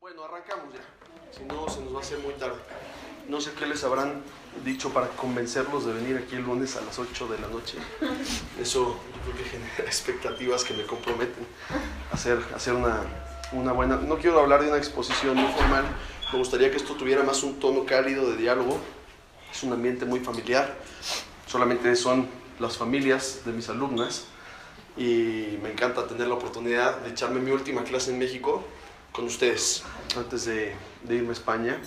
Bueno, arrancamos ya, si no se nos va a hacer muy tarde. No sé qué les habrán dicho para convencerlos de venir aquí el lunes a las 8 de la noche. Eso yo creo que genera expectativas que me comprometen a hacer una buena... No quiero hablar de una exposición muy formal, me gustaría que esto tuviera más un tono cálido de diálogo. Es un ambiente muy familiar, solamente son las familias de mis alumnas y me encanta tener la oportunidad de echarme mi última clase en México con ustedes antes de irme a España.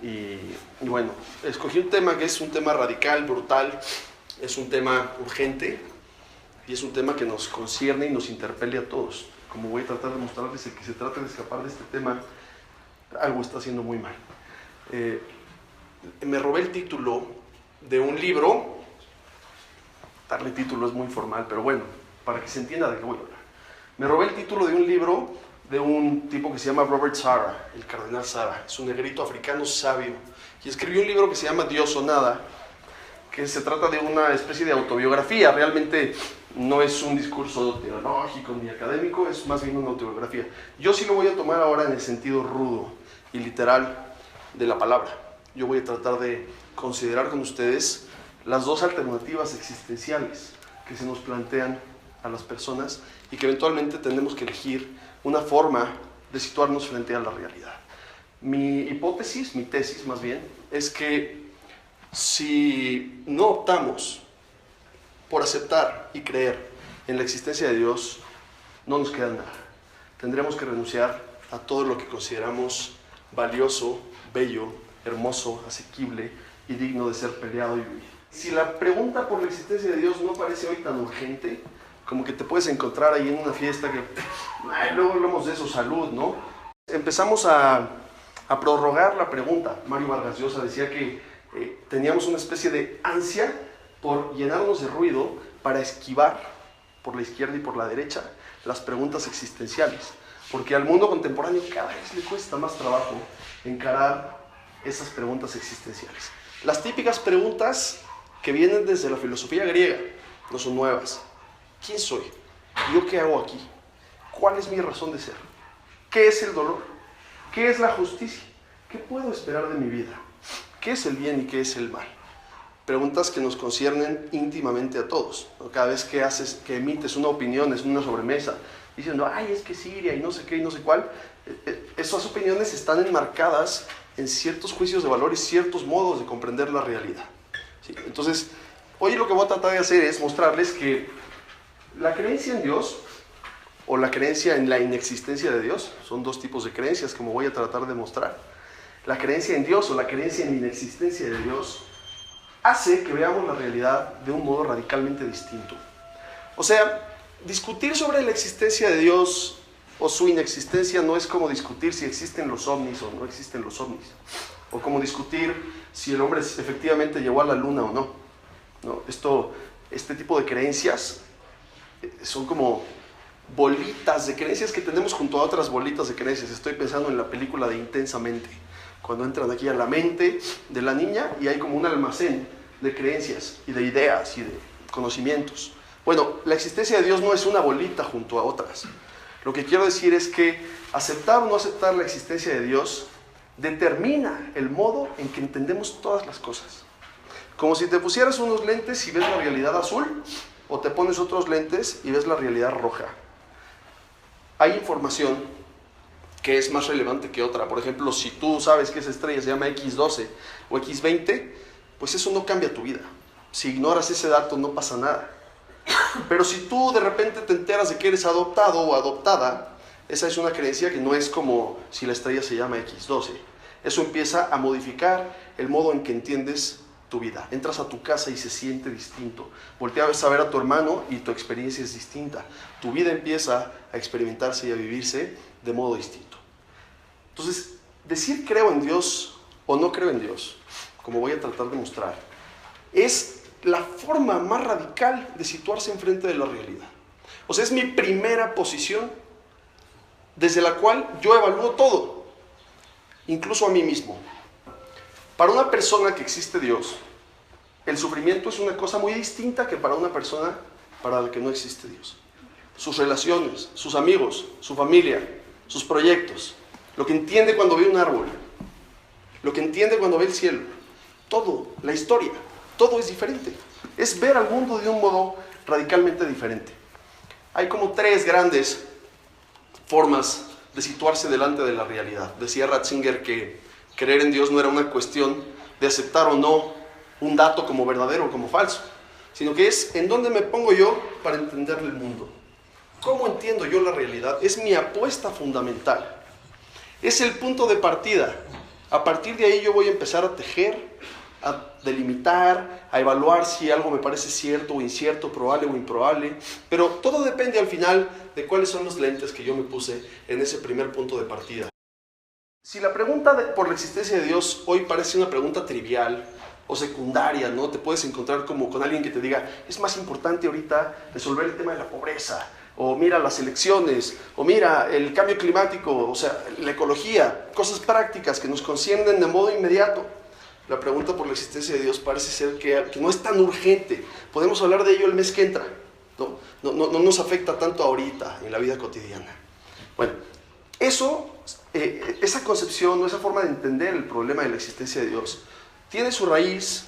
Y bueno, escogí un tema que es un tema radical, brutal, es un tema urgente y es un tema que nos concierne y nos interpele a todos. Como voy a tratar de mostrarles, el que se trata de escapar de este tema, algo está haciendo muy mal. Me robé el título de un libro, darle título es muy formal, pero bueno, para que se entienda de qué voy a hablar. Me robé el título de un libro de un tipo que se llama Robert Sarah, el cardenal Sarah. Es un negrito africano sabio y escribió un libro que se llama Dios o Nada, que se trata de una especie de autobiografía. Realmente no es un discurso teológico ni académico, es más bien una autobiografía. Yo sí lo voy a tomar ahora en el sentido rudo y literal de la palabra. Yo voy a tratar de considerar con ustedes las dos alternativas existenciales que se nos plantean a las personas y que eventualmente tenemos que elegir una forma de situarnos frente a la realidad. Mi hipótesis, mi tesis más bien, es que si no optamos por aceptar y creer en la existencia de Dios, no nos queda nada. Tendremos que renunciar a todo lo que consideramos valioso, bello, hermoso, asequible y digno de ser peleado y vivido. Si la pregunta por la existencia de Dios no parece hoy tan urgente, como que te puedes encontrar ahí en una fiesta que luego hablamos de eso, salud, ¿no? Empezamos a prorrogar la pregunta. Mario Vargas Llosa decía que teníamos una especie de ansia por llenarnos de ruido para esquivar por la izquierda y por la derecha las preguntas existenciales, porque al mundo contemporáneo cada vez le cuesta más trabajo encarar esas preguntas existenciales. Las típicas preguntas que vienen desde la filosofía griega no son nuevas. ¿Quién soy? ¿Yo qué hago aquí? ¿Cuál es mi razón de ser? ¿Qué es el dolor? ¿Qué es la justicia? ¿Qué puedo esperar de mi vida? ¿Qué es el bien y qué es el mal? Preguntas que nos conciernen íntimamente a todos. Cada vez que emites una opinión, es una sobremesa, diciendo, ay, es que Siria y no sé qué y no sé cuál, esas opiniones están enmarcadas en ciertos juicios de valor y ciertos modos de comprender la realidad. ¿Sí? Entonces, hoy lo que voy a tratar de hacer es mostrarles que la creencia en Dios o la creencia en la inexistencia de Dios, son dos tipos de creencias como voy a tratar de mostrar. La creencia en Dios o la creencia en la inexistencia de Dios hace que veamos la realidad de un modo radicalmente distinto. O sea, discutir sobre la existencia de Dios o su inexistencia no es como discutir si existen los ovnis o no existen los ovnis, o como discutir si el hombre efectivamente llegó a la luna o no. No, este tipo de creencias son como bolitas de creencias que tenemos junto a otras bolitas de creencias. Estoy pensando en la película de Intensamente, cuando entran aquí a la mente de la niña y hay como un almacén de creencias y de ideas y de conocimientos. Bueno, la existencia de Dios no es una bolita junto a otras. Lo que quiero decir es que aceptar o no aceptar la existencia de Dios determina el modo en que entendemos todas las cosas. Como si te pusieras unos lentes y ves la realidad azul, o te pones otros lentes y ves la realidad roja. Hay información que es más relevante que otra. Por ejemplo, si tú sabes que esa estrella se llama X12 o X20, pues eso no cambia tu vida. Si ignoras ese dato no pasa nada. Pero si tú de repente te enteras de que eres adoptado o adoptada, esa es una creencia que no es como si la estrella se llama X12. Eso empieza a modificar el modo en que entiendes tu vida. Entras a tu casa y se siente distinto. Volteas a ver a tu hermano y tu experiencia es distinta. Tu vida empieza a experimentarse y a vivirse de modo distinto. Entonces, decir creo en Dios o no creo en Dios, como voy a tratar de mostrar, es la forma más radical de situarse enfrente de la realidad. O sea, es mi primera posición desde la cual yo evalúo todo, incluso a mí mismo. Para una persona que existe Dios, el sufrimiento es una cosa muy distinta que para una persona para la que no existe Dios. Sus relaciones, sus amigos, su familia, sus proyectos, lo que entiende cuando ve un árbol, lo que entiende cuando ve el cielo, todo, la historia, todo es diferente. Es ver al mundo de un modo radicalmente diferente. Hay como 3 grandes formas de situarse delante de la realidad. Decía Ratzinger que creer en Dios no era una cuestión de aceptar o no un dato como verdadero o como falso, sino que es en dónde me pongo yo para entender el mundo. ¿Cómo entiendo yo la realidad? Es mi apuesta fundamental. Es el punto de partida. A partir de ahí yo voy a empezar a tejer, a delimitar, a evaluar si algo me parece cierto o incierto, probable o improbable, pero todo depende al final de cuáles son los lentes que yo me puse en ese primer punto de partida. Si la pregunta por la existencia de Dios hoy parece una pregunta trivial o secundaria, ¿no? Te puedes encontrar como con alguien que te diga, es más importante ahorita resolver el tema de la pobreza, o mira las elecciones, o mira el cambio climático, o sea, la ecología, cosas prácticas que nos conciernen de modo inmediato. La pregunta por la existencia de Dios parece ser que no es tan urgente. Podemos hablar de ello el mes que entra. No nos afecta tanto ahorita en la vida cotidiana. Bueno, esa concepción o esa forma de entender el problema de la existencia de Dios tiene su raíz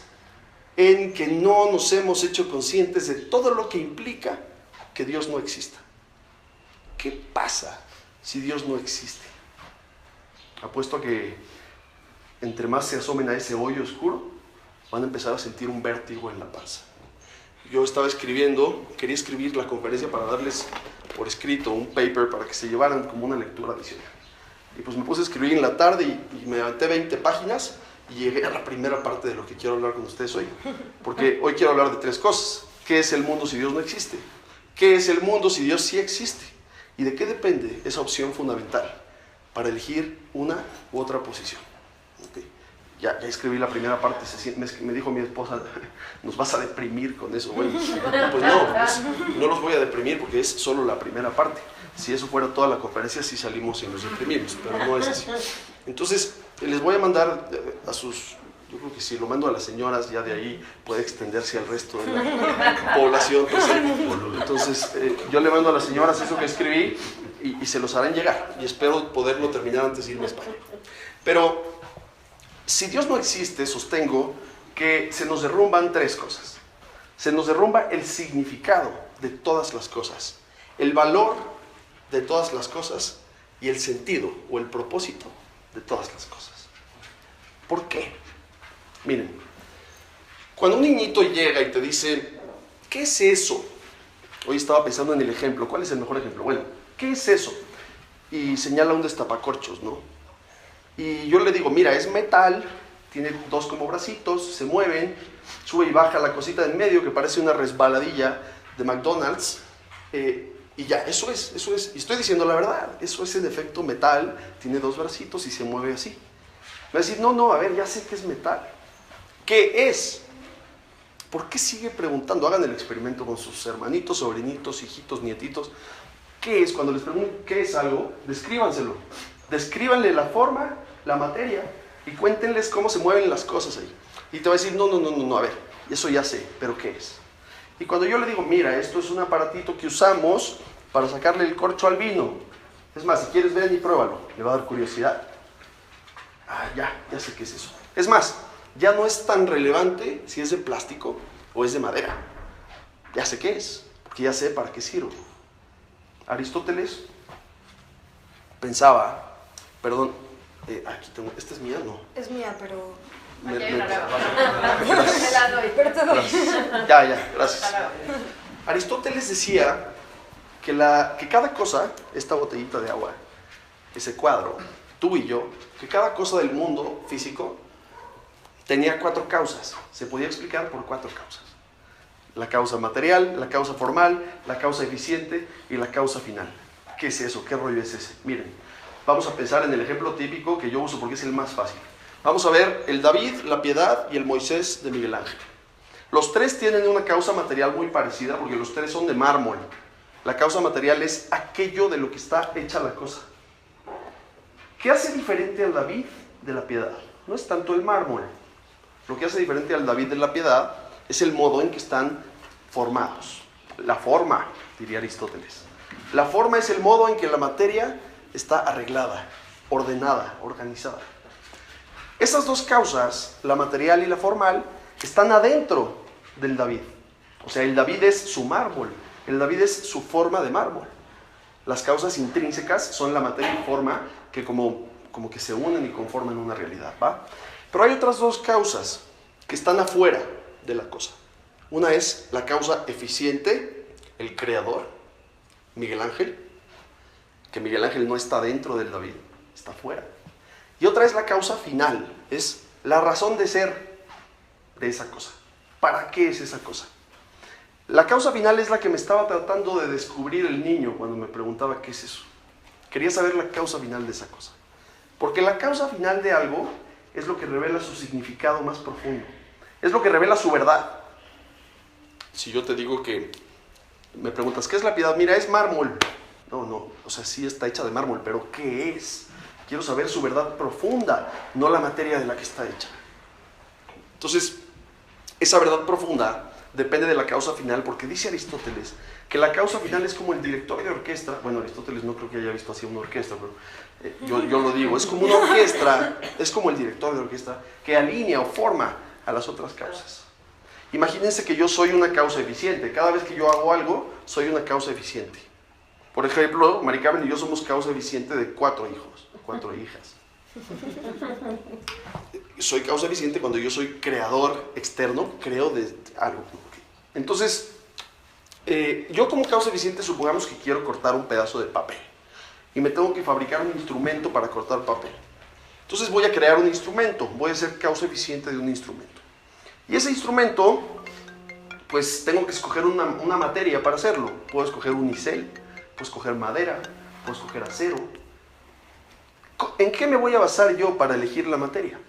en que no nos hemos hecho conscientes de todo lo que implica que Dios no exista. ¿Qué pasa si Dios no existe? Apuesto a que entre más se asomen a ese hoyo oscuro, van a empezar a sentir un vértigo en la panza. Yo estaba quería escribir la conferencia para darles por escrito un paper para que se llevaran como una lectura adicional. Y pues me puse a escribir en la tarde y me aventé 20 páginas y llegué a la primera parte de lo que quiero hablar con ustedes hoy. Porque hoy quiero hablar de 3 cosas. ¿Qué es el mundo si Dios no existe? ¿Qué es el mundo si Dios sí existe? ¿Y de qué depende esa opción fundamental para elegir una u otra posición? Okay. Ya escribí la primera parte, me dijo mi esposa, nos vas a deprimir con eso. Bueno, pues no los voy a deprimir porque es solo la primera parte. Si eso fuera toda la conferencia, sí salimos y nos deprimimos, pero no es así. Entonces, les voy a mandar a sus, yo creo que si lo mando a las señoras, ya de ahí puede extenderse al resto de la población. Entonces, yo le mando a las señoras eso que escribí y se los harán llegar. Y espero poderlo terminar antes de irme a España. Pero si Dios no existe, sostengo que se nos derrumban 3 cosas. Se nos derrumba el significado de todas las cosas, el valor de todas las cosas y el sentido o el propósito de todas las cosas. ¿Por qué? Miren, cuando un niñito llega y te dice, ¿qué es eso? Hoy estaba pensando en el ejemplo. ¿Cuál es el mejor ejemplo? Bueno, ¿qué es eso? Y señala un destapacorchos, ¿no? Y yo le digo, mira, es metal, tiene 2 como bracitos, se mueven, sube y baja la cosita de en medio que parece una resbaladilla de McDonald's, y ya, eso es. Y estoy diciendo la verdad, eso es en efecto metal, tiene 2 bracitos y se mueve así. Me va a decir, no, a ver, ya sé que es metal. ¿Qué es? ¿Por qué sigue preguntando? Hagan el experimento con sus hermanitos, sobrinitos, hijitos, nietitos. ¿Qué es? Cuando les pregunten qué es algo, descríbanselo. Descríbanle la forma, la materia, y cuéntenles cómo se mueven las cosas ahí. Y te va a decir, no, a ver, eso ya sé, pero ¿qué es? Y cuando yo le digo, mira, esto es un aparatito que usamos para sacarle el corcho al vino. Es más, si quieres ven y pruébalo, le va a dar curiosidad. Ah, ya sé qué es eso. Es más, ya no es tan relevante si es de plástico o es de madera. Ya sé qué es, porque ya sé para qué sirve. Aristóteles pensaba, perdón, aquí tengo, ¿esta es mía? No. Es mía, pero... Gracias. Aristóteles decía que cada cosa, esta botellita de agua, ese cuadro, tú y yo, que cada cosa del mundo físico tenía 4 causas. Se podía explicar por 4 causas. La causa material, la causa formal, la causa eficiente y la causa final. ¿Qué es eso? ¿Qué rollo es ese? Miren, vamos a pensar en el ejemplo típico que yo uso porque es el más fácil. Vamos a ver el David, la Piedad y el Moisés de Miguel Ángel. Los 3 tienen una causa material muy parecida porque los 3 son de mármol. La causa material es aquello de lo que está hecha la cosa. ¿Qué hace diferente al David de la Piedad? No es tanto el mármol. Lo que hace diferente al David de la Piedad es el modo en que están formados. La forma, diría Aristóteles. La forma es el modo en que la materia está arreglada. ordenada, organizada. Esas dos causas, la material y la formal, están adentro del David. O sea, el David es su mármol, el David es su forma de mármol. Las causas intrínsecas son la materia y forma que como que se unen y conforman una realidad, ¿va? Pero hay otras dos causas que están afuera de la cosa. Una es la causa eficiente, el creador, Miguel Ángel, que Miguel Ángel no está dentro del David, está afuera. Y otra es la causa final, es la razón de ser de esa cosa. ¿Para qué es esa cosa? La causa final es la que me estaba tratando de descubrir el niño cuando me preguntaba qué es eso. Quería saber la causa final de esa cosa. Porque la causa final de algo es lo que revela su significado más profundo. Es lo que revela su verdad. Si yo te digo que, me preguntas, ¿qué es la piedad? Mira, es mármol. No, o sea, sí está hecha de mármol, pero ¿qué es? Quiero saber su verdad profunda, no la materia de la que está hecha. Entonces, esa verdad profunda depende de la causa final, porque dice Aristóteles que la causa final es como el director de orquesta. Bueno, Aristóteles no creo que haya visto así una orquesta, pero yo lo digo, es como una orquesta, es como el director de orquesta que alinea o forma a las otras causas. Imagínense que yo soy una causa eficiente. Cada vez que yo hago algo, soy una causa eficiente. Por ejemplo, Mari Carmen y yo somos causa eficiente de 4 hijos, 4 hijas. Soy causa eficiente cuando yo soy creador externo, creo de algo. Entonces, yo como causa eficiente, supongamos que quiero cortar un pedazo de papel y me tengo que fabricar un instrumento para cortar papel. Entonces voy a crear un instrumento, voy a ser causa eficiente de un instrumento. Y ese instrumento, pues tengo que escoger una materia para hacerlo. Puedo escoger unicel, puedo escoger madera, puedo escoger acero. ¿En qué me voy a basar yo para elegir la materia?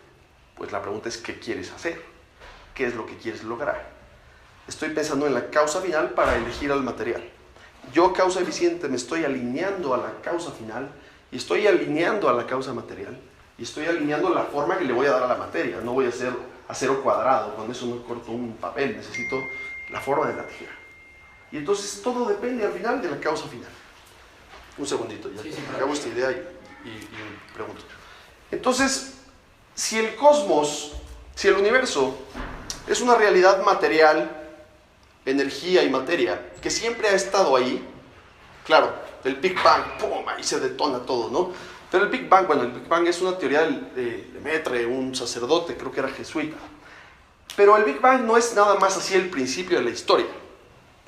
Pues la pregunta es, ¿qué quieres hacer? ¿Qué es lo que quieres lograr? Estoy pensando en la causa final para elegir al material. Yo, causa eficiente, me estoy alineando a la causa final y estoy alineando a la causa material y estoy alineando la forma que le voy a dar a la materia. No voy a hacer acero cuadrado, con eso no corto un papel, necesito la forma de la tijera. Y entonces todo depende al final de la causa final. Un segundito, ya acabo esta idea y pregunto. Entonces, si el cosmos, si el universo es una realidad material, energía y materia, que siempre ha estado ahí, claro, el Big Bang, ¡pum!, ahí se detona todo, ¿no? Pero el Big Bang, bueno, el Big Bang es una teoría de Lemaitre, un sacerdote, creo que era jesuita. Pero el Big Bang no es nada más así el principio de la historia.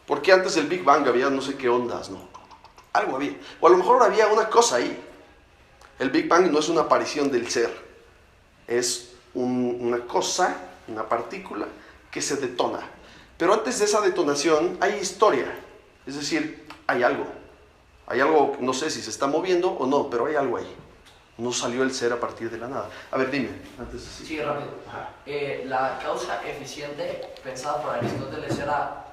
Porque antes del Big Bang había no sé qué ondas, ¿no? Algo había. O a lo mejor había una cosa ahí. El Big Bang no es una aparición del ser. Es una cosa, una partícula, que se detona. Pero antes de esa detonación hay historia. Es decir, hay algo. Hay algo, no sé si se está moviendo o no, pero hay algo ahí. No salió el ser a partir de la nada. A ver, dime. Antes así. Sí, rápido. La causa eficiente, pensada por Aristóteles, era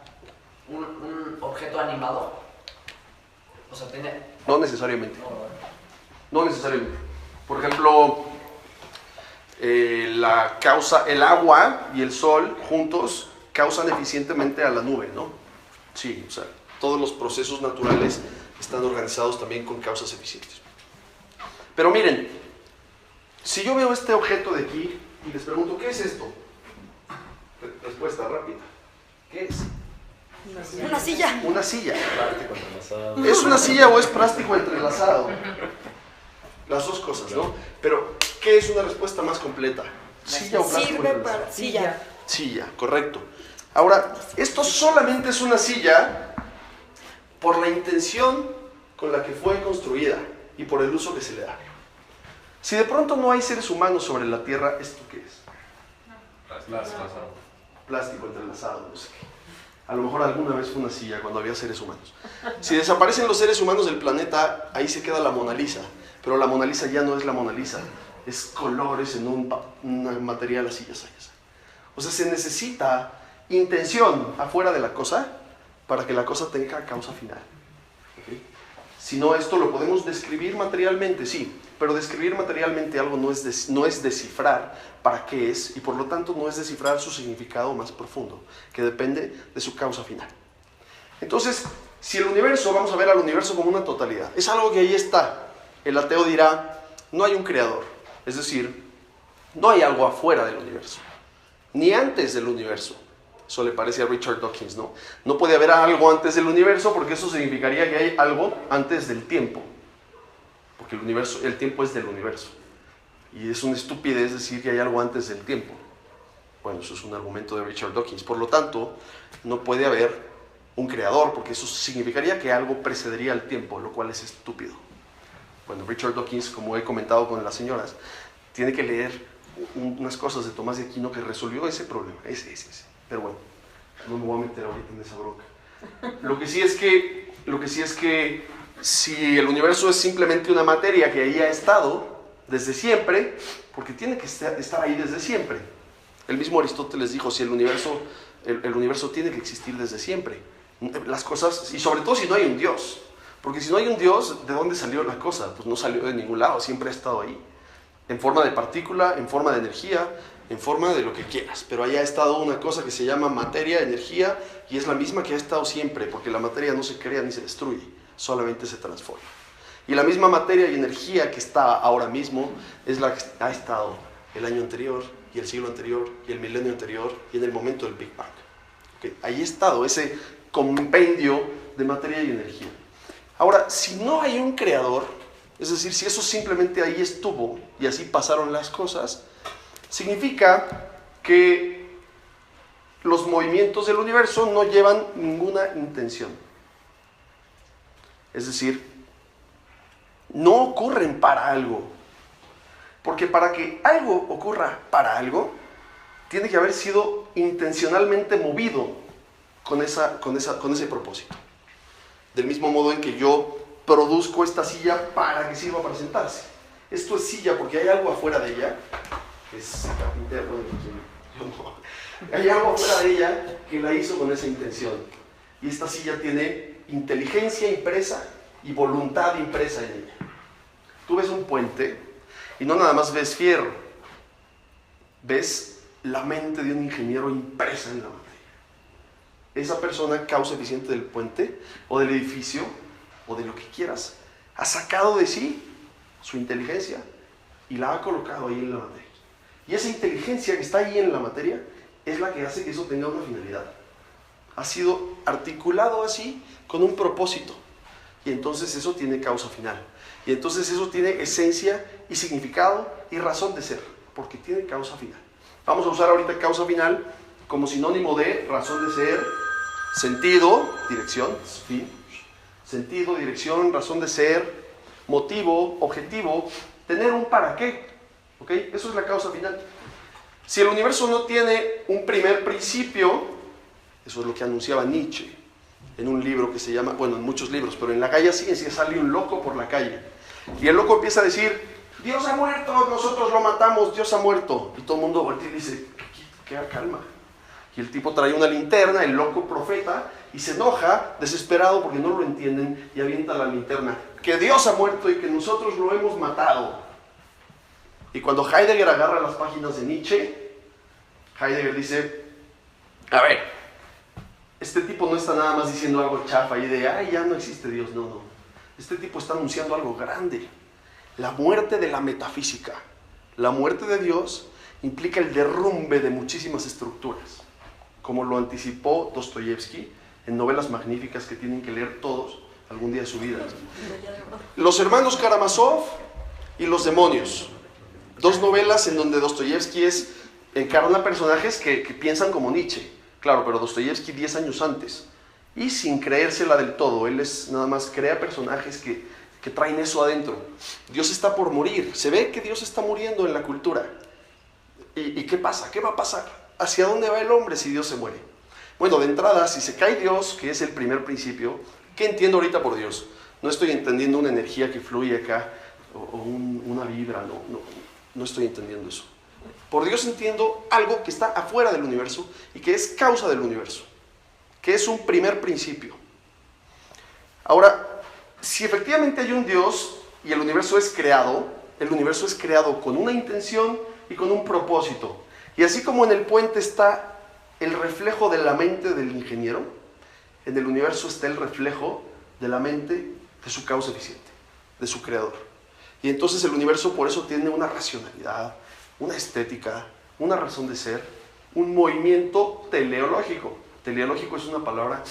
un objeto animado. O sea, tiene... No necesariamente. No necesariamente. Por ejemplo, la causa, el agua y el sol juntos causan eficientemente a la nube, ¿no? Sí, o sea, todos los procesos naturales están organizados también con causas eficientes. Pero miren, si yo veo este objeto de aquí y les pregunto, ¿qué es esto? Respuesta rápida. ¿Qué es? Una silla. Una silla. Plástico entrelazado. ¿Es una silla o es plástico entrelazado? Las dos cosas, ¿no? Pero, ¿qué es una respuesta más completa? ¿Silla o plástico Sirve entrelazado? para silla. Silla, correcto. Ahora, esto solamente es una silla por la intención con la que fue construida y por el uso que se le da. Si de pronto no hay seres humanos sobre la Tierra, ¿esto qué es? Plástico entrelazado, no sé qué. A lo mejor alguna vez fue una silla cuando había seres humanos. Si desaparecen los seres humanos del planeta, ahí se queda la Mona Lisa. Pero la Mona Lisa ya no es la Mona Lisa, es colores en un material así, ya sabes. O sea, se necesita intención afuera de la cosa para que la cosa tenga causa final. ¿Okay? Si no, esto lo podemos describir materialmente, sí, pero describir materialmente algo no es descifrar para qué es, y por lo tanto no es descifrar su significado más profundo, que depende de su causa final. Entonces, si el universo, vamos a ver al universo como una totalidad, es algo que ahí está. El ateo dirá, no hay un creador. Es decir, no hay algo afuera del universo, ni antes del universo. Eso le parece a Richard Dawkins, ¿no? No puede haber algo antes del universo porque eso significaría que hay algo antes del tiempo. Porque el tiempo es del universo. Y es una estupidez decir que hay algo antes del tiempo. Bueno, eso es un argumento de Richard Dawkins. Por lo tanto, no puede haber un creador, porque eso significaría que algo precedería al tiempo, lo cual es estúpido. Bueno, Richard Dawkins, como he comentado con las señoras, tiene que leer unas cosas de Tomás de Aquino que resolvió ese problema, ese. Pero bueno, no me voy a meter ahorita en esa bronca. Lo que sí es que si el universo es simplemente una materia que ahí ha estado desde siempre, porque tiene que estar ahí desde siempre. El mismo Aristóteles dijo, si el universo tiene que existir desde siempre. Las cosas, y sobre todo si no hay un Dios. Porque si no hay un Dios, ¿de dónde salió la cosa? Pues no salió de ningún lado, siempre ha estado ahí. En forma de partícula, en forma de energía, en forma de lo que quieras. Pero ahí ha estado una cosa que se llama materia, energía, y es la misma que ha estado siempre, porque la materia no se crea ni se destruye, solamente se transforma. Y la misma materia y energía que está ahora mismo es la que ha estado el año anterior, y el siglo anterior, y el milenio anterior, y en el momento del Big Bang. ¿Okay? Ahí ha estado ese compendio de materia y energía. Ahora, si no hay un creador, es decir, si eso simplemente ahí estuvo y así pasaron las cosas, significa que los movimientos del universo no llevan ninguna intención. Es decir, no ocurren para algo. Porque para que algo ocurra para algo, tiene que haber sido intencionalmente movido con ese propósito. Del mismo modo en que yo produzco esta silla para que sirva para sentarse. Esto es silla porque hay algo afuera de ella, es carpintero, hay algo afuera de ella que la hizo con esa intención. Y esta silla tiene inteligencia impresa y voluntad impresa en ella. Tú ves un puente y no nada más ves fierro, ves la mente de un ingeniero impresa en la materia. Esa persona, causa eficiente del puente o del edificio o de lo que quieras, ha sacado de sí su inteligencia y la ha colocado ahí en la materia. Y esa inteligencia que está ahí en la materia es la que hace que eso tenga una finalidad. Ha sido articulado así con un propósito. Y entonces eso tiene causa final. Y entonces eso tiene esencia y significado y razón de ser, porque tiene causa final. Vamos a usar ahorita causa final como sinónimo de razón de ser, sentido, dirección, fin. Sentido, dirección, razón de ser, motivo, objetivo, tener un para qué. ¿Ok? Eso es la causa final. Si el universo no tiene un primer principio, eso es lo que anunciaba Nietzsche en un libro que se llama, bueno, en muchos libros, pero en La calle Ciencia sale un loco por la calle. Y el loco empieza a decir, Dios ha muerto, nosotros lo matamos, Dios ha muerto. Y todo el mundo voltea y dice, queda calma. Y el tipo trae una linterna, el loco profeta, y se enoja, desesperado porque no lo entienden, y avienta la linterna. Que Dios ha muerto y que nosotros lo hemos matado. Y cuando Heidegger agarra las páginas de Nietzsche, Heidegger dice, a ver, este tipo no está nada más diciendo algo chafa y de, ay, ya no existe Dios, no. Este tipo está anunciando algo grande. La muerte de la metafísica. La muerte de Dios implica el derrumbe de muchísimas estructuras, como lo anticipó Dostoyevsky en novelas magníficas que tienen que leer todos algún día de su vida. Los hermanos Karamazov y Los demonios. Dos novelas en donde Dostoyevsky encarna personajes que piensan como Nietzsche. Claro, pero Dostoyevsky 10 años antes. Y sin creérsela del todo. Él nada más crea personajes que traen eso adentro. Dios está por morir. Se ve que Dios está muriendo en la cultura. ¿Y qué pasa? ¿Qué va a pasar? ¿Hacia dónde va el hombre si Dios se muere? Bueno, de entrada, si se cae Dios, que es el primer principio, ¿qué entiendo ahorita por Dios? No estoy entendiendo una energía que fluye acá, o una vibra, no estoy entendiendo eso. Por Dios entiendo algo que está afuera del universo y que es causa del universo, que es un primer principio. Ahora, si efectivamente hay un Dios y el universo es creado con una intención y con un propósito. Y así como en el puente está el reflejo de la mente del ingeniero, en el universo está el reflejo de la mente de su causa eficiente, de su creador. Y entonces el universo por eso tiene una racionalidad, una estética, una razón de ser, un movimiento teleológico. Teleológico es una palabra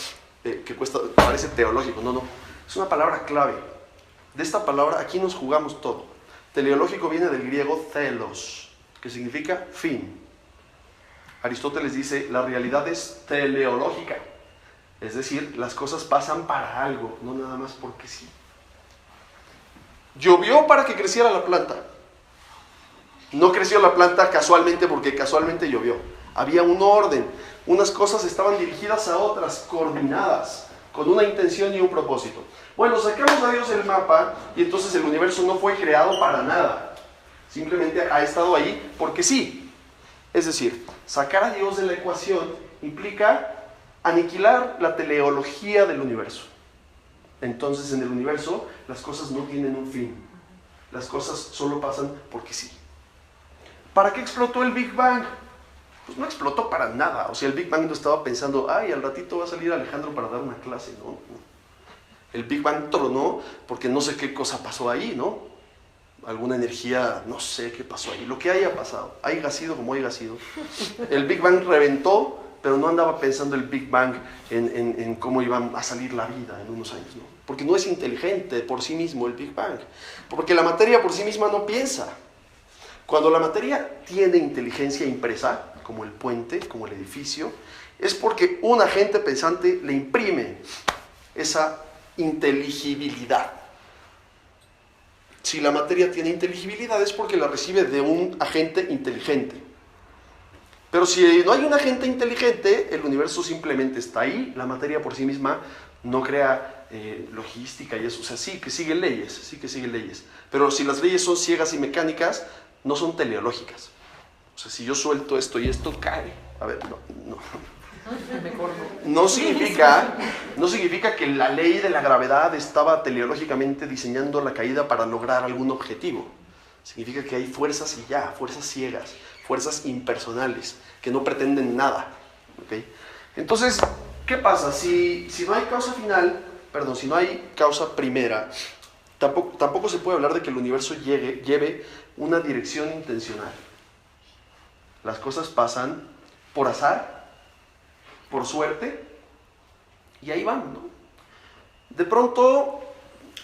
parece teológico, no, es una palabra clave. De esta palabra aquí nos jugamos todo. Teleológico viene del griego telos, que significa fin. Aristóteles dice, la realidad es teleológica, es decir, las cosas pasan para algo, no nada más porque sí. Llovió para que creciera la planta. No creció la planta casualmente porque casualmente llovió. Había un orden. Unas cosas estaban dirigidas a otras, coordinadas, con una intención y un propósito. Bueno, sacamos a Dios del mapa y entonces el universo no fue creado para nada. Simplemente ha estado ahí porque sí. Es decir, sacar a Dios de la ecuación implica aniquilar la teleología del universo. Entonces en el universo las cosas no tienen un fin. Las cosas solo pasan porque sí. ¿Para qué explotó el Big Bang? Pues no explotó para nada. O sea, el Big Bang no estaba pensando, ay, al ratito va a salir Alejandro para dar una clase, ¿no? El Big Bang tronó porque no sé qué cosa pasó ahí, ¿no? Alguna energía, no sé qué pasó ahí. Lo que haya pasado, haya sido como haya sido. El Big Bang reventó, pero no andaba pensando el Big Bang en cómo iba a salir la vida en unos años, ¿no? Porque no es inteligente por sí mismo el Big Bang. Porque la materia por sí misma no piensa. Cuando la materia tiene inteligencia impresa, como el puente, como el edificio, es porque un agente pensante le imprime esa inteligibilidad. Si la materia tiene inteligibilidad es porque la recibe de un agente inteligente. Pero si no hay un agente inteligente, el universo simplemente está ahí, la materia por sí misma no crea logística y eso. O sea, sí que sigue leyes. Pero si las leyes son ciegas y mecánicas, no son teleológicas. O sea, si yo suelto esto y esto cae. A ver, no. No significa que la ley de la gravedad estaba teleológicamente diseñando la caída para lograr algún objetivo. Significa que hay fuerzas y ya, fuerzas ciegas, fuerzas impersonales, que no pretenden nada. ¿Okay? Entonces, ¿qué pasa? Si no hay causa final, si no hay causa primera, tampoco se puede hablar de que el universo lleve una dirección intencional. Las cosas pasan por azar, por suerte, y ahí van, ¿no? De pronto,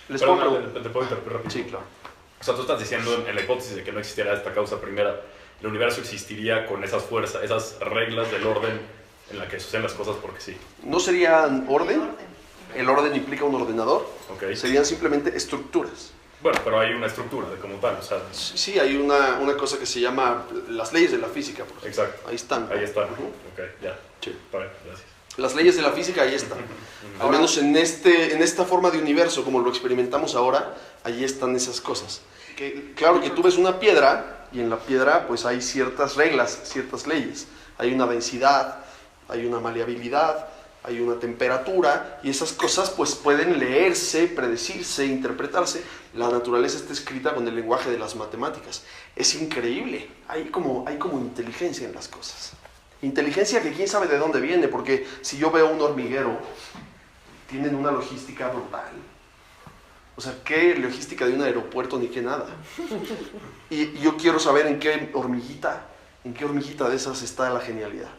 ¿Te puedo interrumpir rápido? Sí, claro. O sea, tú estás diciendo en la hipótesis de que no existiera esta causa primera, el universo existiría con esas fuerzas, esas reglas del orden en la que suceden las cosas porque sí. No serían orden. El orden implica un ordenador. Okay. Serían simplemente estructuras. Bueno, pero hay una estructura de como tal, o sea... Sí, hay una cosa que se llama las leyes de la física, por ejemplo. Exacto. Ahí están. Ahí están. Uh-huh. Ok, ya. Sí. Está bien, gracias. Las leyes de la física ahí están. Al menos en esta forma de universo, como lo experimentamos ahora, ahí están esas cosas. Claro que tú ves una piedra, y en la piedra pues hay ciertas reglas, ciertas leyes. Hay una densidad, hay una maleabilidad, hay una temperatura, y esas cosas pues pueden leerse, predecirse, interpretarse. La naturaleza está escrita con el lenguaje de las matemáticas. Es increíble, hay como inteligencia en las cosas. Inteligencia que quién sabe de dónde viene, porque si yo veo un hormiguero, tienen una logística brutal. O sea, ¿qué logística de un aeropuerto ni qué nada? Y yo quiero saber en qué hormiguita de esas está la genialidad.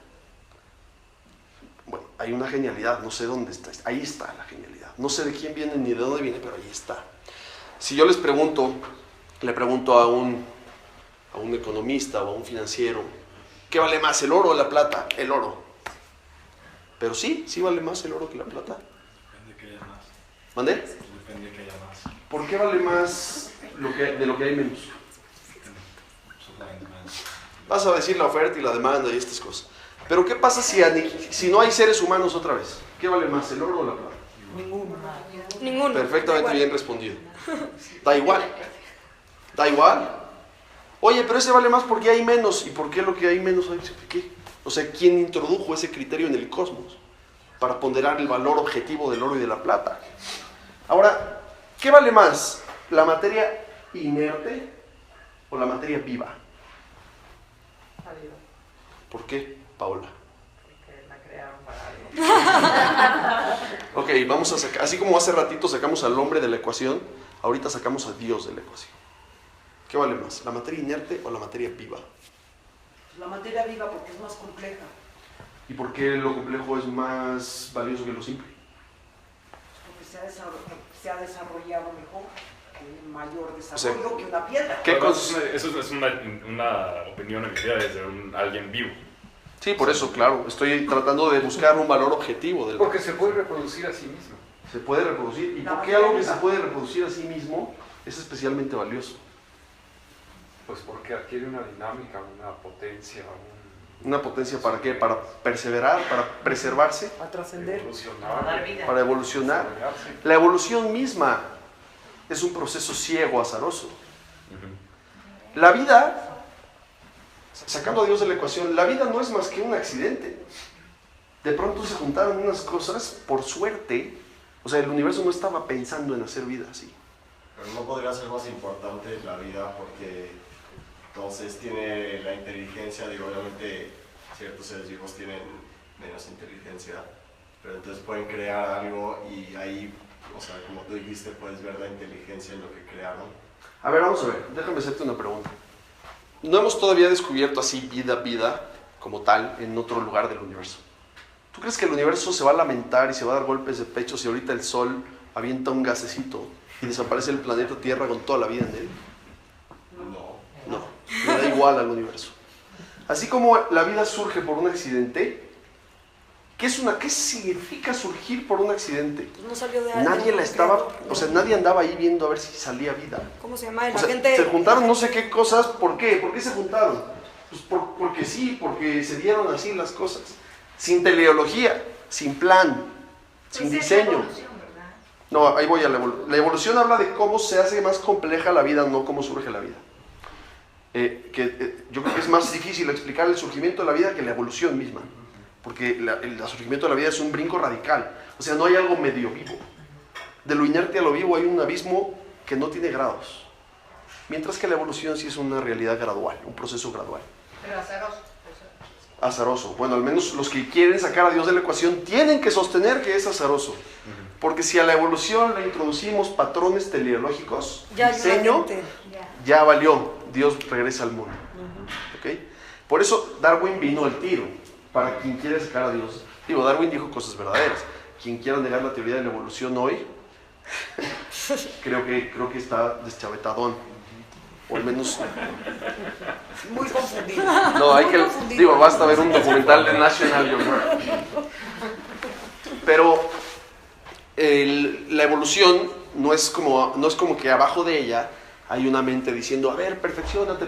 Bueno, hay una genialidad, no sé dónde está. Ahí está la genialidad. No sé de quién viene ni de dónde viene, pero ahí está. Si yo le pregunto a un economista o a un financiero, ¿qué vale más, el oro o la plata? El oro. Pero sí vale más el oro que la plata. Depende que haya más. ¿Mandé? Depende que haya más. ¿Por qué vale más de lo que hay menos? Vas a decir la oferta y la demanda y estas cosas. Pero ¿qué pasa si no hay seres humanos otra vez? ¿Qué vale más, el oro o la plata? Ninguno. Perfectamente bien respondido. Da igual. Oye, pero ese vale más porque hay menos. ¿Y por qué lo que hay menos hay? ¿Qué? O sea, ¿quién introdujo ese criterio en el cosmos para ponderar el valor objetivo del oro y de la plata? Ahora, ¿qué vale más? ¿La materia inerte o la materia viva? ¿Por qué, Paola? Porque la crearon para algo. Ok, vamos a sacar, así como hace ratito sacamos al hombre de la ecuación, ahorita sacamos a Dios de la ecuación. ¿Qué vale más, la materia inerte o la materia viva? La materia viva porque es más compleja. ¿Y por qué lo complejo es más valioso que lo simple? Porque se ha desarrollado mejor, con mayor sea, desarrollo que una piedra. ¿Qué Además, cosas? eso es una opinión emitida desde alguien vivo. Sí, por eso, claro, estoy tratando de buscar un valor objetivo del Porque se puede reproducir a sí mismo. Se puede reproducir. ¿Y La por qué algo que materia se puede reproducir a sí mismo es especialmente valioso? Pues porque adquiere una dinámica, una potencia, ¿Una potencia para qué? ¿Para perseverar? ¿Para preservarse? A trascender. evolucionar, Dar vida. ¿Para evolucionar? desarrollarse. La evolución misma es un proceso ciego, azaroso. La vida, sacando a Dios de la ecuación, la vida no es más que un accidente. De pronto se juntaron unas cosas por suerte. O sea, el universo no estaba pensando en hacer vida así. Pero no podría ser más importante la vida porque entonces tiene la inteligencia, digo, obviamente ciertos seres vivos tienen menos inteligencia, pero entonces pueden crear algo y ahí, o sea, como tú dijiste, puedes ver la inteligencia en lo que crearon. A ver, vamos a ver, déjame hacerte una pregunta. No hemos todavía descubierto así vida como tal en otro lugar del universo. ¿Tú crees que el universo se va a lamentar y se va a dar golpes de pecho si ahorita el Sol avienta un gasecito y desaparece el planeta Tierra con toda la vida en él? No. No, le da igual al universo. Así como la vida surge por un accidente, ¿qué significa surgir por un accidente? No salió de alguien. Nadie la estaba, o sea, nadie andaba ahí viendo a ver si salía vida. ¿Cómo se llama? O sea, se juntaron no sé qué cosas, ¿por qué? ¿Por qué se juntaron? Pues porque sí, porque se dieron así las cosas. Sin teleología, sin plan, sin diseño. No, ahí voy a la evolución. La evolución habla de cómo se hace más compleja la vida, no cómo surge la vida. Yo creo que es más difícil explicar el surgimiento de la vida que la evolución misma. Porque el surgimiento de la vida es un brinco radical. O sea, no hay algo medio vivo. De lo inerte a lo vivo hay un abismo que no tiene grados. Mientras que la evolución sí es una realidad gradual, un proceso gradual. Pero azaroso. Azaroso. Bueno, al menos los que quieren sacar a Dios de la ecuación tienen que sostener que es azaroso. Porque si a la evolución le introducimos patrones teleológicos, Ya hay una diseño, gente. ya valió. Dios regresa al mundo. ¿Ok? Por eso Darwin vino al tiro. Para quien quiere sacar a Dios. Digo, Darwin dijo cosas verdaderas. Quien quiera negar la teoría de la evolución hoy, creo que está deschavetadón. O al menos... Muy confundido. No, hay Muy que... confundido. Digo, basta ver un documental de National Geographic. Pero la evolución no es como que abajo de ella hay una mente diciendo, a ver, perfecciónate.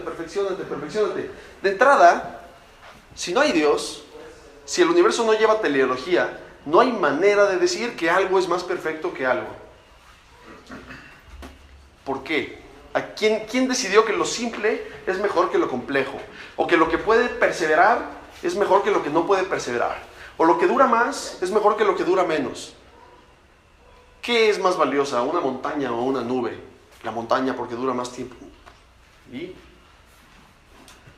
De entrada, si no hay Dios, si el universo no lleva teleología, no hay manera de decir que algo es más perfecto que algo. ¿Por qué? ¿Quién decidió que lo simple es mejor que lo complejo? O que lo que puede perseverar es mejor que lo que no puede perseverar. O lo que dura más es mejor que lo que dura menos. ¿Qué es más valiosa, una montaña o una nube? La montaña porque dura más tiempo. ¿Y?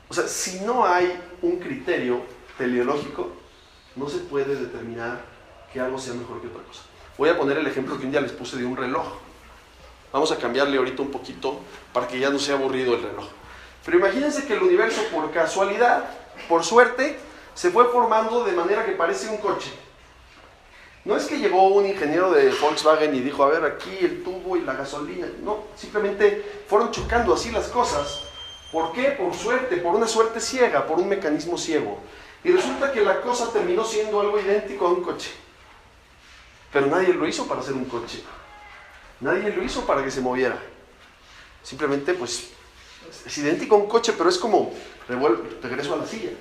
O sea, si no hay un criterio teleológico, no se puede determinar que algo sea mejor que otra cosa. Voy a poner el ejemplo que un día les puse de un reloj. Vamos a cambiarle ahorita un poquito para que ya no sea aburrido el reloj. Pero imagínense que el universo, por casualidad, por suerte, se fue formando de manera que parece un coche. No es que llegó un ingeniero de Volkswagen y dijo, a ver, aquí el tubo y la gasolina. No, simplemente fueron chocando así las cosas. ¿Por qué? Por suerte, por una suerte ciega, por un mecanismo ciego. Y resulta que la cosa terminó siendo algo idéntico a un coche. Pero nadie lo hizo para hacer un coche. Nadie lo hizo para que se moviera. Simplemente, pues, es idéntico a un coche, pero es como, regreso a la silla.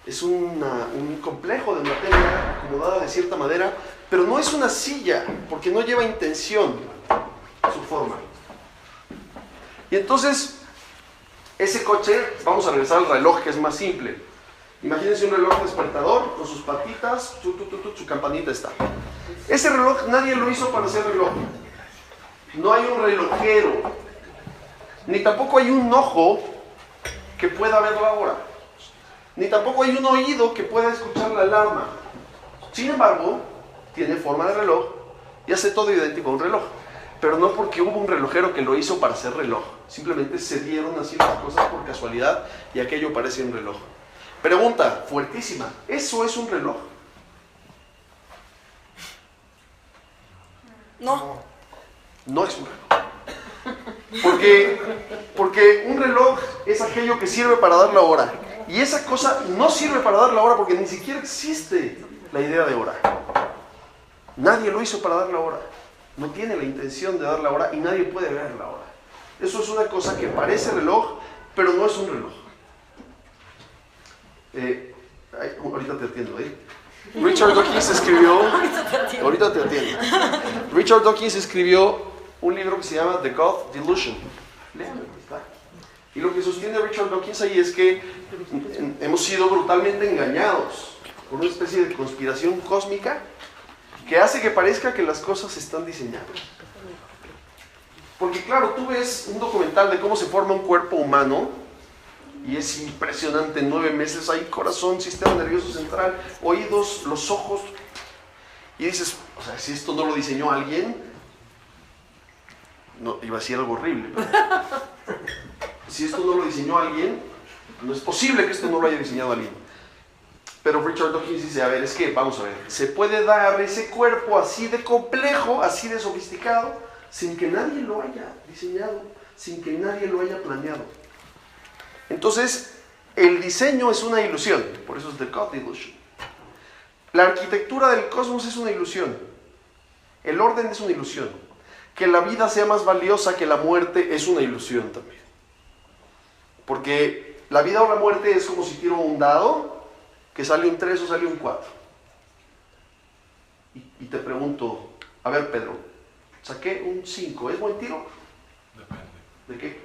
Es un complejo de materia acomodada de cierta manera, pero no es una silla, porque no lleva intención su forma. Y entonces, ese coche, vamos a regresar al reloj, que es más simple. Imagínense un reloj despertador, con sus patitas, su campanita está. Ese reloj nadie lo hizo para hacer reloj. No hay un relojero, ni tampoco hay un ojo que pueda ver la hora, ni tampoco hay un oído que pueda escuchar la alarma. Sin embargo, tiene forma de reloj y hace todo idéntico a un reloj. pero no porque hubo un relojero que lo hizo para hacer reloj. Simplemente se dieron así las cosas por casualidad y aquello parece un reloj. Pregunta fuertísima, ¿eso es un reloj? No. No es un reloj. Porque un reloj es aquello que sirve para dar la hora. Y esa cosa no sirve para dar la hora porque ni siquiera existe la idea de hora. Nadie lo hizo para dar la hora. No tiene la intención de dar la hora y nadie puede ver la hora. Eso es una cosa que parece reloj, pero no es un reloj. Ahorita te atiendo, Richard Dawkins escribió... Ahorita te atiendo. Richard Dawkins escribió un libro que se llama The God Delusion. Léanlo, está. Y lo que sostiene Richard Dawkins ahí es que hemos sido brutalmente engañados por una especie de conspiración cósmica que hace que parezca que las cosas están diseñadas. Porque claro, tú ves un documental de cómo se forma un cuerpo humano y es impresionante. En 9 meses hay corazón, sistema nervioso central, oídos, los ojos. Y dices, o sea, si esto no lo diseñó alguien, no, iba a decir algo horrible, pero si esto no lo diseñó alguien, no es posible que esto no lo haya diseñado alguien. Pero Richard Dawkins dice, a ver, es que, vamos a ver, se puede dar ese cuerpo así de complejo, así de sofisticado, sin que nadie lo haya diseñado, sin que nadie lo haya planeado. Entonces, el diseño es una ilusión, por eso es The God Illusion. La arquitectura del cosmos es una ilusión. El orden es una ilusión. Que la vida sea más valiosa que la muerte es una ilusión también. Porque la vida o la muerte es como si tiro un dado, que sale un 3 o sale un 4. Y te pregunto, a ver Pedro, saqué un 5, ¿es buen tiro? Depende. ¿De qué?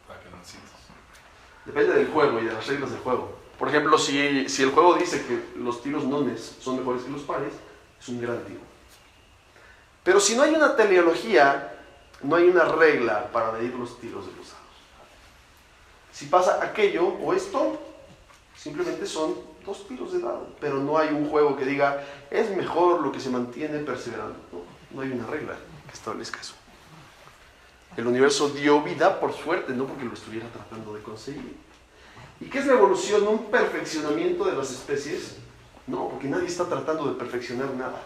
Para que no necesites. Depende del juego y de las reglas del juego. Por ejemplo, si el juego dice que los tiros nones son mejores que los pares, es un gran tiro. Pero si no hay una teleología, no hay una regla para medir los tiros de los dados. Si pasa aquello o esto, simplemente son 2 tiros de dado. Pero no hay un juego que diga, es mejor lo que se mantiene perseverando. No hay una regla que establezca eso. El universo dio vida por suerte, no porque lo estuviera tratando de conseguir. ¿Y qué es la evolución? ¿Un perfeccionamiento de las especies? No, porque nadie está tratando de perfeccionar nada.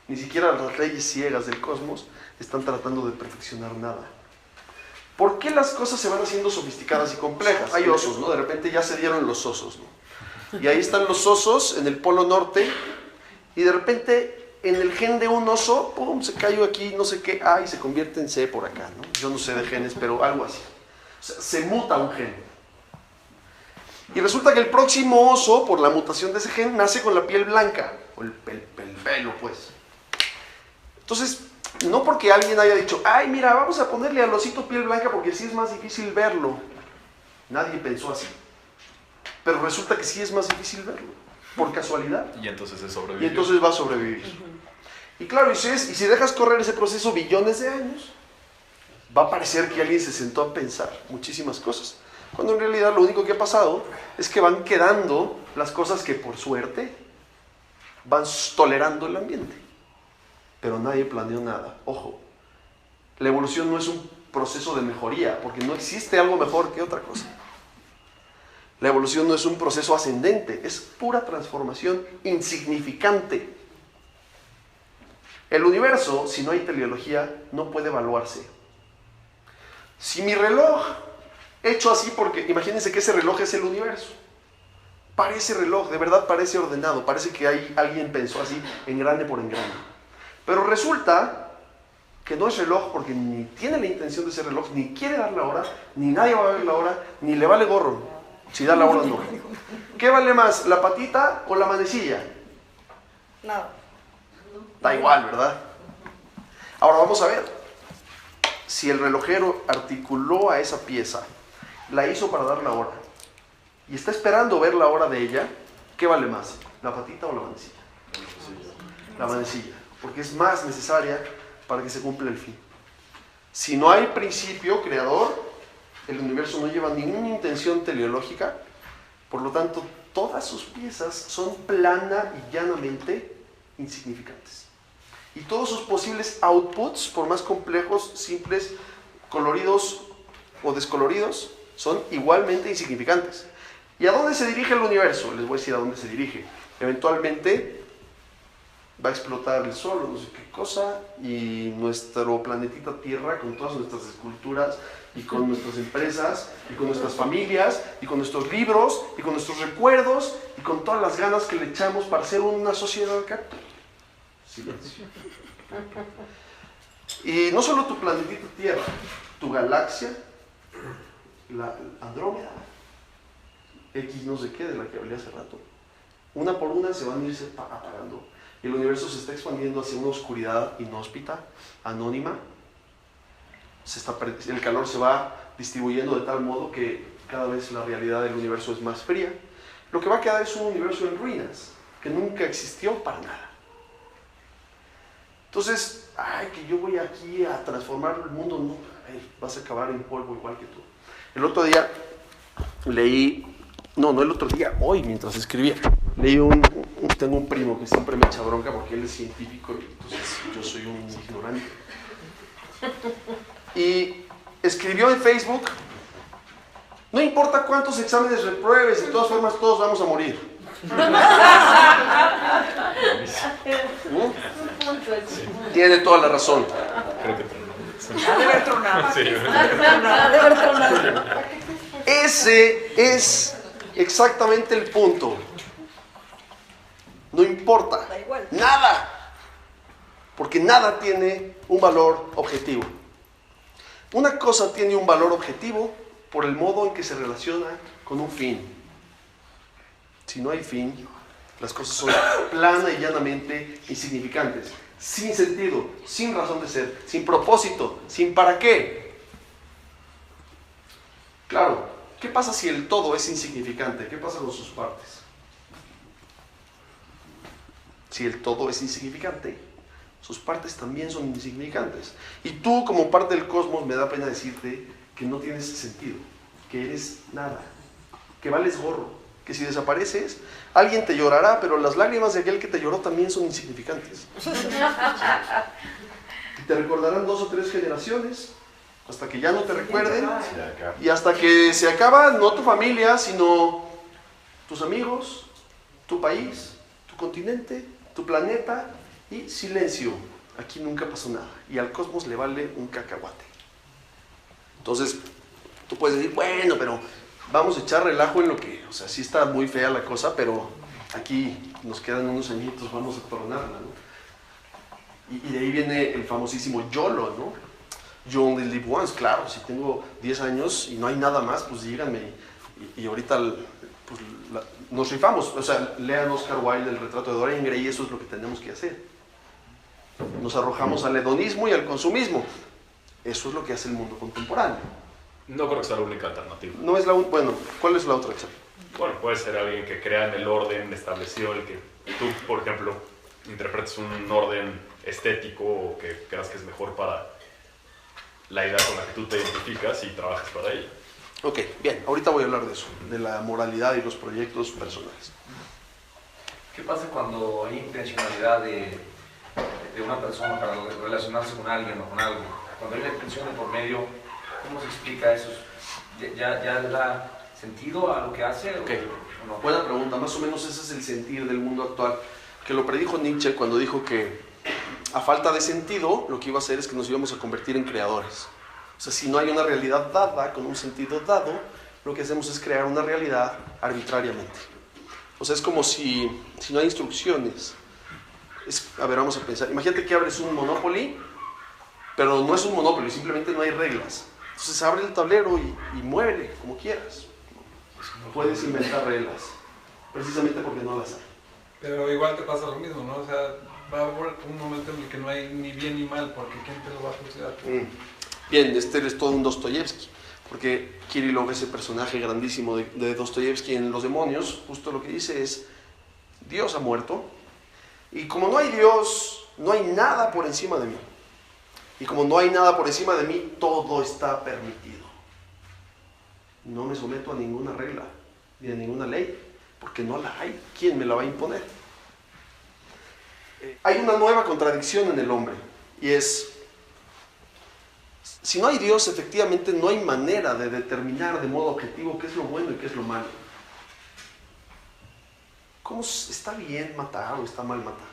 Ni siquiera las leyes ciegas del cosmos están tratando de perfeccionar nada. ¿Por qué las cosas se van haciendo sofisticadas y complejas? Hay osos, ¿no? De repente ya se dieron los osos, ¿no? Y ahí están los osos en el polo norte y de repente en el gen de un oso, ¡pum!, se cayó aquí, no sé qué, y se convierte en C por acá, ¿no? Yo no sé de genes, pero algo así. O sea, se muta un gen. Y resulta que el próximo oso, por la mutación de ese gen, nace con la piel blanca, o el pelo, pues. Entonces, no porque alguien haya dicho, ay, mira, vamos a ponerle al osito piel blanca porque así es más difícil verlo. Nadie pensó así. Pero resulta que sí es más difícil verlo, por casualidad. Y entonces es Y sobrevivir. entonces va a sobrevivir. Y claro, y si dejas correr ese proceso billones de años, va a parecer que alguien se sentó a pensar muchísimas cosas. Cuando en realidad lo único que ha pasado es que van quedando las cosas que por suerte van tolerando el ambiente. Pero nadie planeó nada. Ojo, la evolución no es un proceso de mejoría, porque no existe algo mejor que otra cosa. La evolución no es un proceso ascendente, es pura transformación insignificante. El universo, si no hay teleología, no puede evaluarse. Si mi reloj, hecho así porque, imagínense que ese reloj es el universo. Parece reloj, de verdad parece ordenado, parece que alguien pensó así, engrane por engrane. Pero resulta que no es reloj porque ni tiene la intención de ser reloj, ni quiere dar la hora, ni nadie va a ver la hora, ni le vale gorro si da la hora o no. ¿Qué vale más, la patita o la manecilla? Nada. Da igual, ¿verdad? Ahora vamos a ver. Si el relojero articuló a esa pieza, la hizo para dar la hora, y está esperando ver la hora de ella, ¿qué vale más, la patita o la manecilla? La manecilla, porque es más necesaria para que se cumpla el fin. Si no hay principio creador, el universo no lleva ninguna intención teleológica, por lo tanto, todas sus piezas son plana y llanamente insignificantes. Y todos sus posibles outputs, por más complejos, simples, coloridos o descoloridos, son igualmente insignificantes. ¿Y a dónde se dirige el universo? Les voy a decir a dónde se dirige. Eventualmente va a explotar el sol o no sé qué cosa, y nuestro planetita Tierra, con todas nuestras esculturas, y con nuestras empresas, y con nuestras familias, y con nuestros libros, y con nuestros recuerdos, y con todas las ganas que le echamos para ser una sociedad acá. Silencio. Y no solo tu planetita Tierra, tu galaxia, la Andrómeda, X no sé qué, de la que hablé hace rato, una por una se van a irse apagando. Y el universo se está expandiendo hacia una oscuridad inhóspita, anónima. El calor se va distribuyendo de tal modo que cada vez la realidad del universo es más fría. Lo que va a quedar es un universo en ruinas, que nunca existió para nada. Entonces, que yo voy aquí a transformar el mundo, no, vas a acabar en polvo igual que tú. El otro día leí, no el otro día, hoy mientras escribía, leí tengo un primo que siempre me echa bronca porque él es científico y entonces yo soy un ignorante. Y escribió en Facebook: no importa cuántos exámenes repruebes, de todas formas todos vamos a morir. Tiene toda la razón. Creo que Ha de haber tronado. sí. Ha de haber tronado. Ese es exactamente el punto. No importa. Da igual. Nada. Porque nada tiene un valor objetivo. Una cosa tiene un valor objetivo por el modo en que se relaciona con un fin. Si no hay fin, las cosas son plana y llanamente insignificantes, sin sentido, sin razón de ser, sin propósito, sin para qué. Claro, ¿qué pasa si el todo es insignificante? ¿Qué pasa con sus partes? Si el todo es insignificante, sus partes también son insignificantes. Y tú, como parte del cosmos, me da pena decirte que no tienes sentido, que eres nada, que vales gorro, que si desapareces, alguien te llorará, pero las lágrimas de aquel que te lloró también son insignificantes. Y te recordarán 2 o 3 generaciones, hasta que ya no te recuerden, y hasta que se acaba no tu familia, sino tus amigos, tu país, tu continente, tu planeta, y silencio. Aquí nunca pasó nada, y al cosmos le vale un cacahuate. Entonces, tú puedes decir, bueno, pero vamos a echar relajo en lo que, o sea, sí está muy fea la cosa, pero aquí nos quedan unos añitos, vamos a tornarla, ¿no? Y de ahí viene el famosísimo YOLO, ¿no? You only live once, claro, si tengo 10 años y no hay nada más, pues díganme. Y ahorita pues, nos rifamos, o sea, lean Oscar Wilde, El retrato de Dorian Gray, y eso es lo que tenemos que hacer. Nos arrojamos al hedonismo y al consumismo. Eso es lo que hace el mundo contemporáneo. No creo que sea la única alternativa. No es bueno, ¿cuál es la otra, Charlie? Bueno, puede ser alguien que crea en el orden establecido, el que tú, por ejemplo, interpretes un orden estético o que creas que es mejor para la idea con la que tú te identificas y trabajas para ella. Ok, bien, ahorita voy a hablar de eso, de la moralidad y los proyectos personales. ¿Qué pasa cuando hay intencionalidad de una persona para relacionarse con alguien o con algo? Cuando hay una intención de por medio, ¿cómo se explica eso? ¿Ya le da sentido a lo que hace? Ok, ¿O no? buena pregunta. Más o menos ese es el sentir del mundo actual, que lo predijo Nietzsche cuando dijo que a falta de sentido lo que iba a hacer es que nos íbamos a convertir en creadores. O sea, si no hay una realidad dada, con un sentido dado, lo que hacemos es crear una realidad arbitrariamente. O sea, es como si no hay instrucciones. A ver, vamos a pensar. Imagínate que abres un Monopoly, pero no es un Monopoly, simplemente no hay reglas. Entonces abre el tablero y muévele como quieras. Puedes inventar reglas, precisamente porque no las hay. Pero igual te pasa lo mismo, ¿no? O sea, va a haber un momento en el que no hay ni bien ni mal, porque ¿quién te lo va a juzgar? Bien, este es todo un Dostoyevsky, porque Kirillov, ese personaje grandísimo de Dostoyevsky en Los demonios, justo lo que dice es, Dios ha muerto, y como no hay Dios, no hay nada por encima de mí. Y como no hay nada por encima de mí, todo está permitido. No me someto a ninguna regla, ni a ninguna ley, porque no la hay. ¿Quién me la va a imponer? hay una nueva contradicción en el hombre, y es, si no hay Dios, efectivamente no hay manera de determinar de modo objetivo qué es lo bueno y qué es lo malo. ¿Cómo está bien matar o está mal matar?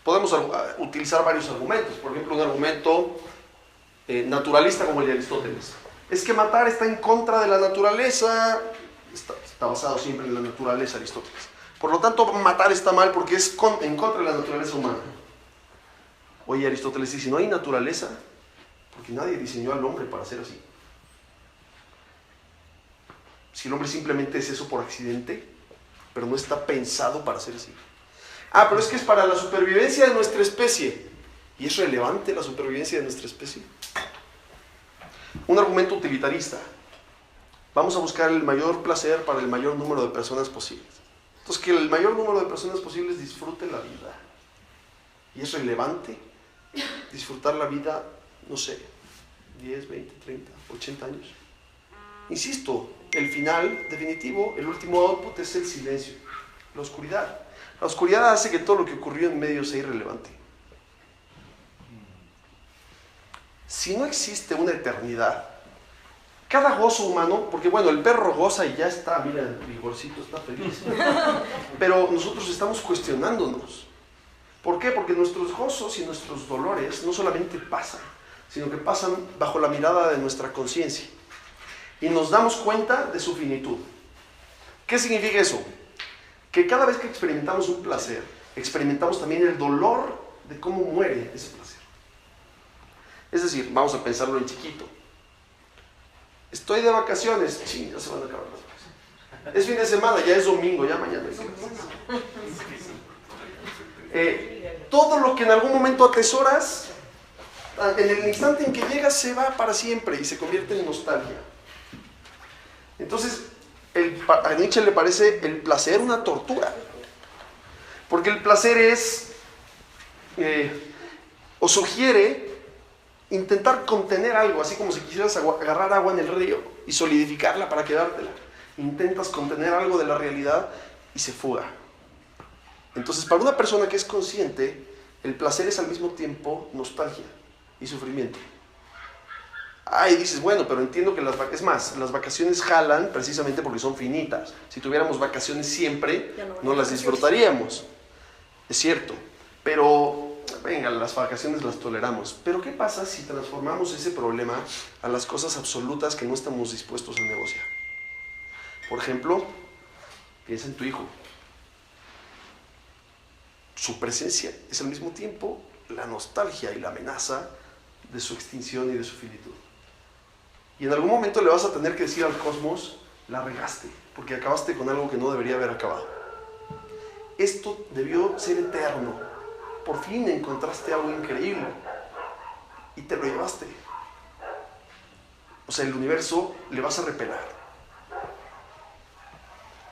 Podemos utilizar varios argumentos. Por ejemplo, un argumento naturalista como el de Aristóteles. Es que matar está en contra de la naturaleza. Está basado siempre en la naturaleza, Aristóteles. Por lo tanto, matar está mal porque es en contra de la naturaleza humana. Oye, Aristóteles dice, no hay naturaleza porque nadie diseñó al hombre para ser así. Si el hombre simplemente es eso por accidente, pero no está pensado para ser así. Pero es que es para la supervivencia de nuestra especie. ¿Y es relevante la supervivencia de nuestra especie? Un argumento utilitarista. Vamos a buscar el mayor placer para el mayor número de personas posibles. Entonces, que el mayor número de personas posibles disfrute la vida. ¿Y es relevante disfrutar la vida, no sé, 10, 20, 30, 80 años? Insisto, el final definitivo, el último output es el silencio, la oscuridad. La oscuridad hace que todo lo que ocurrió en medio sea irrelevante. Si no existe una eternidad, cada gozo humano, porque bueno, el perro goza y ya está, mira, el Igorcito está feliz, pero nosotros estamos cuestionándonos. ¿Por qué? Porque nuestros gozos y nuestros dolores no solamente pasan, sino que pasan bajo la mirada de nuestra conciencia. Y nos damos cuenta de su finitud. ¿Qué significa eso? Que cada vez que experimentamos un placer, experimentamos también el dolor de cómo muere ese placer. Es decir, vamos a pensarlo en chiquito. Estoy de vacaciones, ching, ya se van a acabar las vacaciones. Es fin de semana, ya es domingo, ya mañana hay clases. Todo lo que en algún momento atesoras, en el instante en que llega, se va para siempre y se convierte en nostalgia. Entonces, a Nietzsche le parece el placer una tortura. Porque el placer es, o sugiere, intentar contener algo, así como si quisieras agarrar agua en el río y solidificarla para quedártela. Intentas contener algo de la realidad y se fuga. Entonces, para una persona que es consciente, el placer es al mismo tiempo nostalgia y sufrimiento. Y dices, bueno, pero entiendo que las vacaciones jalan precisamente porque son finitas. Si tuviéramos vacaciones siempre, no las disfrutaríamos. Es cierto, pero venga, las vacaciones las toleramos. Pero ¿qué pasa si transformamos ese problema a las cosas absolutas que no estamos dispuestos a negociar? Por ejemplo, piensa en tu hijo. Su presencia es al mismo tiempo la nostalgia y la amenaza de su extinción y de su finitud. Y en algún momento le vas a tener que decir al cosmos, la regaste, porque acabaste con algo que no debería haber acabado. Esto debió ser eterno. Por fin encontraste algo increíble y te lo llevaste. O sea, el universo le vas a repelar.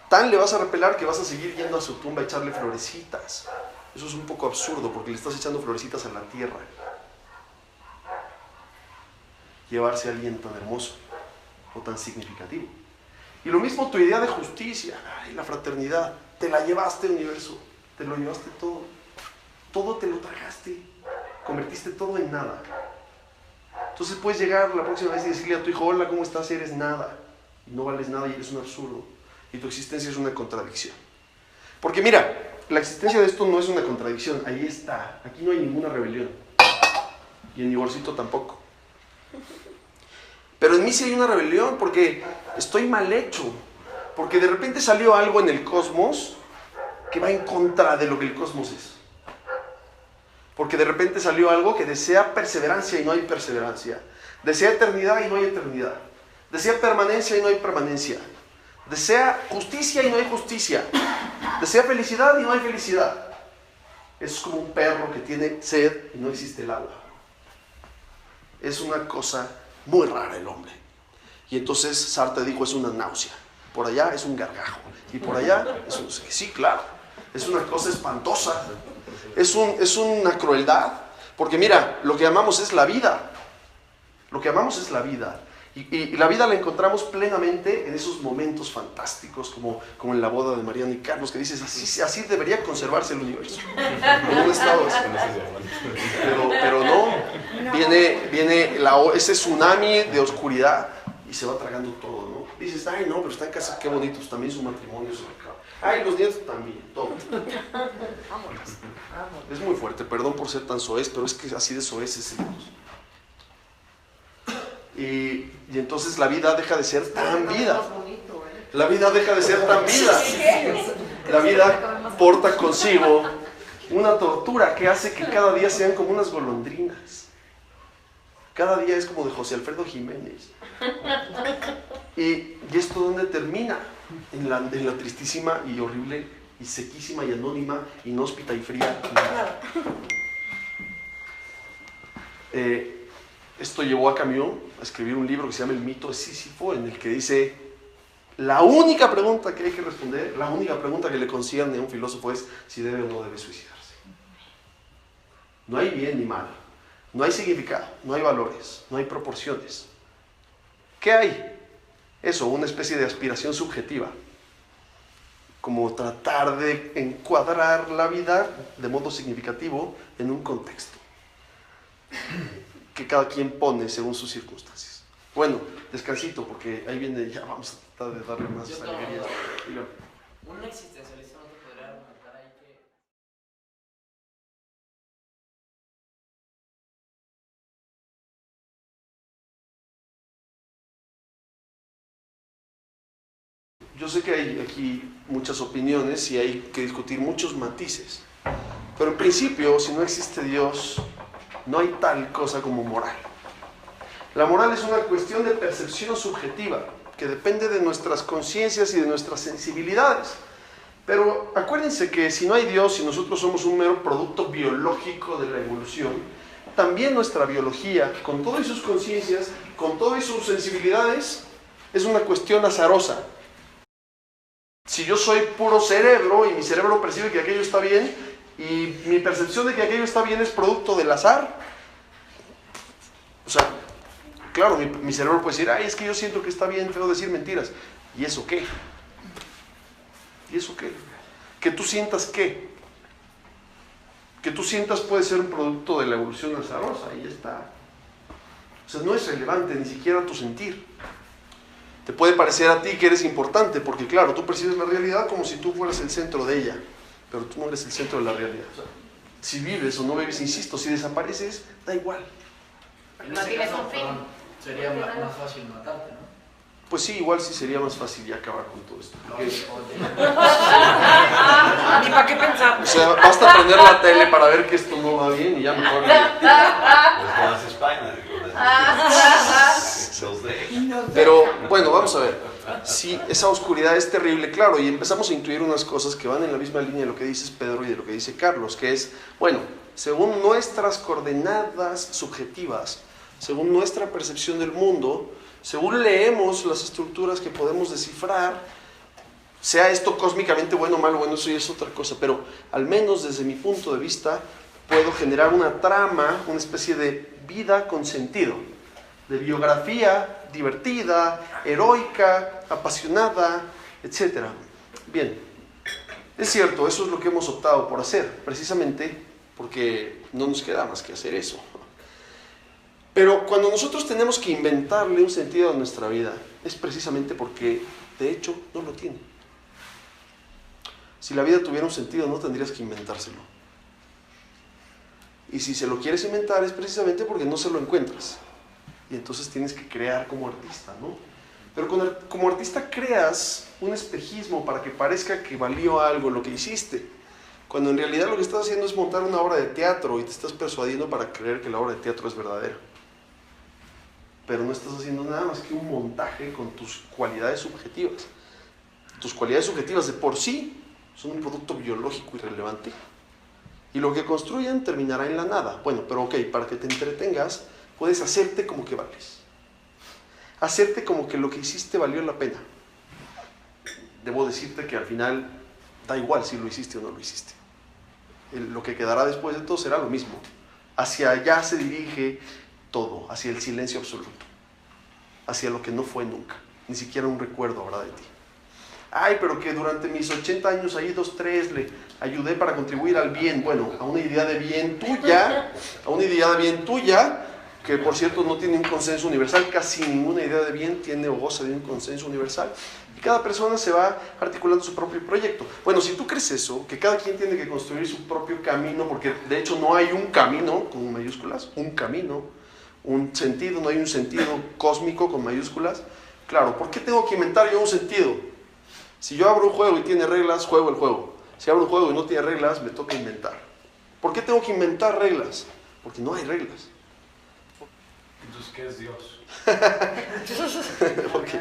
Tan le vas a repelar que vas a seguir yendo a su tumba a echarle florecitas. Eso es un poco absurdo porque le estás echando florecitas a la tierra. Llevarse a alguien tan hermoso o tan significativo. Y lo mismo tu idea de justicia, la fraternidad. Te la llevaste, universo. Te lo llevaste todo. Todo te lo tragaste. Convertiste todo en nada. Entonces puedes llegar la próxima vez y decirle a tu hijo, hola, ¿cómo estás? Eres nada. Y no vales nada y eres un absurdo. Y tu existencia es una contradicción. Porque mira, la existencia de esto no es una contradicción. Ahí está. Aquí no hay ninguna rebelión. Y en Igorcito tampoco. Pero en mí sí hay una rebelión porque estoy mal hecho. Porque de repente salió algo en el cosmos que va en contra de lo que el cosmos es. Porque de repente salió algo que desea perseverancia y no hay perseverancia. Desea eternidad y no hay eternidad. Desea permanencia y no hay permanencia. Desea justicia y no hay justicia. Desea felicidad y no hay felicidad. Es como un perro que tiene sed y no existe el agua. Es una cosa muy rara el hombre. Y entonces Sartre dijo, es una náusea. Por allá es un gargajo. Y por allá es un... Sí, claro. Es una cosa espantosa. Es una crueldad. Porque mira, lo que amamos es la vida. Lo que amamos es la vida. Y la vida la encontramos plenamente en esos momentos fantásticos, como en la boda de Mariana y Carlos, que dices, así debería conservarse el universo. En un estado así. Pero no, viene ese tsunami de oscuridad y se va tragando todo, ¿no? Dices, ay no, pero están casados, qué bonitos, también su matrimonio se acaba. Ay, los nietos también, todo. Es muy fuerte, perdón por ser tan soez, pero es que así de soez es Dios. Y entonces la vida deja de ser tan vida. La vida deja de ser tan vida. La vida porta consigo una tortura que hace que cada día sean como unas golondrinas. Cada día es como de José Alfredo Jiménez. ¿Y esto dónde termina? En la tristísima y horrible y sequísima y anónima, inhóspita y fría nada. Esto llevó a Camus a escribir un libro que se llama El mito de Sísifo, en el que dice, la única pregunta que hay que responder, la única pregunta que le concierne a un filósofo es si debe o no debe suicidarse. No hay bien ni mal, no hay significado, no hay valores, no hay proporciones. ¿Qué hay? Eso, una especie de aspiración subjetiva, como tratar de encuadrar la vida de modo significativo en un contexto que cada quien pone según sus circunstancias. Bueno, descansito, porque ahí viene, ya vamos a tratar de darle más alegría. Un existencialista no te podría argumentar ahí que... Yo sé que hay aquí muchas opiniones y hay que discutir muchos matices, pero en principio, si no existe Dios, no hay tal cosa como moral. La moral es una cuestión de percepción subjetiva, que depende de nuestras conciencias y de nuestras sensibilidades. Pero acuérdense que si no hay Dios y nosotros somos un mero producto biológico de la evolución, también nuestra biología, con todas sus conciencias, con todas sus sensibilidades, es una cuestión azarosa. Si yo soy puro cerebro y mi cerebro percibe que aquello está bien y mi percepción de que aquello está bien es producto del azar, o sea, claro, mi cerebro puede decir, ay, es que yo siento que está bien feo decir mentiras. ¿Y eso qué? ¿Y eso qué? ¿Que tú sientas qué? Que tú sientas puede ser un producto de la evolución azarosa y ya está. O sea, no es relevante ni siquiera tu sentir. Te puede parecer a ti que eres importante, porque claro, tú percibes la realidad como si tú fueras el centro de ella, pero tú no eres el centro de la realidad. O sea, si vives o no vives, insisto, si desapareces, da igual. En ese caso, sería más fácil matarte, ¿no? Pues sí, igual sí sería más fácil ya acabar con todo esto. Porque, Ni para qué pensar. o sea, basta prender la tele para ver que esto no va bien y ya mejor. Pero bueno, vamos a ver. Si esa oscuridad es terrible, claro, y empezamos a intuir unas cosas que van en la misma línea de lo que dices Pedro y de lo que dice Carlos, que es, bueno, según nuestras coordenadas subjetivas, según nuestra percepción del mundo, según leemos las estructuras que podemos descifrar, sea esto cósmicamente bueno o malo, bueno, eso ya es otra cosa, pero al menos desde mi punto de vista puedo generar una trama, una especie de vida con sentido, de biografía divertida, heroica, apasionada, etc. Bien, es cierto, eso es lo que hemos optado por hacer, precisamente porque no nos queda más que hacer eso. Pero cuando nosotros tenemos que inventarle un sentido a nuestra vida, es precisamente porque, de hecho, no lo tiene. Si la vida tuviera un sentido, no tendrías que inventárselo. Y si se lo quieres inventar, es precisamente porque no se lo encuentras. Y entonces tienes que crear como artista, ¿no? Pero como artista creas un espejismo para que parezca que valió algo lo que hiciste, cuando en realidad lo que estás haciendo es montar una obra de teatro y te estás persuadiendo para creer que la obra de teatro es verdadera. Pero no estás haciendo nada más que un montaje con tus cualidades subjetivas. Tus cualidades subjetivas de por sí son un producto biológico irrelevante. Y lo que construyen terminará en la nada. Bueno, pero ok, para que te entretengas, puedes hacerte como que vales. Hacerte como que lo que hiciste valió la pena. Debo decirte que al final da igual si lo hiciste o no lo hiciste. Lo que quedará después de todo será lo mismo. Hacia allá se dirige todo, hacia el silencio absoluto. hacia lo que no fue nunca. Ni siquiera un recuerdo habrá de ti. Ay, pero que durante mis 80 años ahí 2, 3 le ayudé para contribuir al bien. Bueno, a una idea de bien tuya, que por cierto no tiene un consenso universal. Casi ninguna idea de bien tiene o goza de un consenso universal. Y cada persona se va articulando su propio proyecto. Bueno, si tú crees eso, que cada quien tiene que construir su propio camino, porque de hecho no hay un camino con mayúsculas, un camino, un sentido, no hay un sentido cósmico con mayúsculas. Claro, ¿por qué tengo que inventar yo un sentido? Si yo abro un juego y tiene reglas, juego el juego. Si abro un juego y no tiene reglas, me toca inventar. ¿Por qué tengo que inventar reglas? Porque no hay reglas. Entonces, ¿qué es Dios? Porque,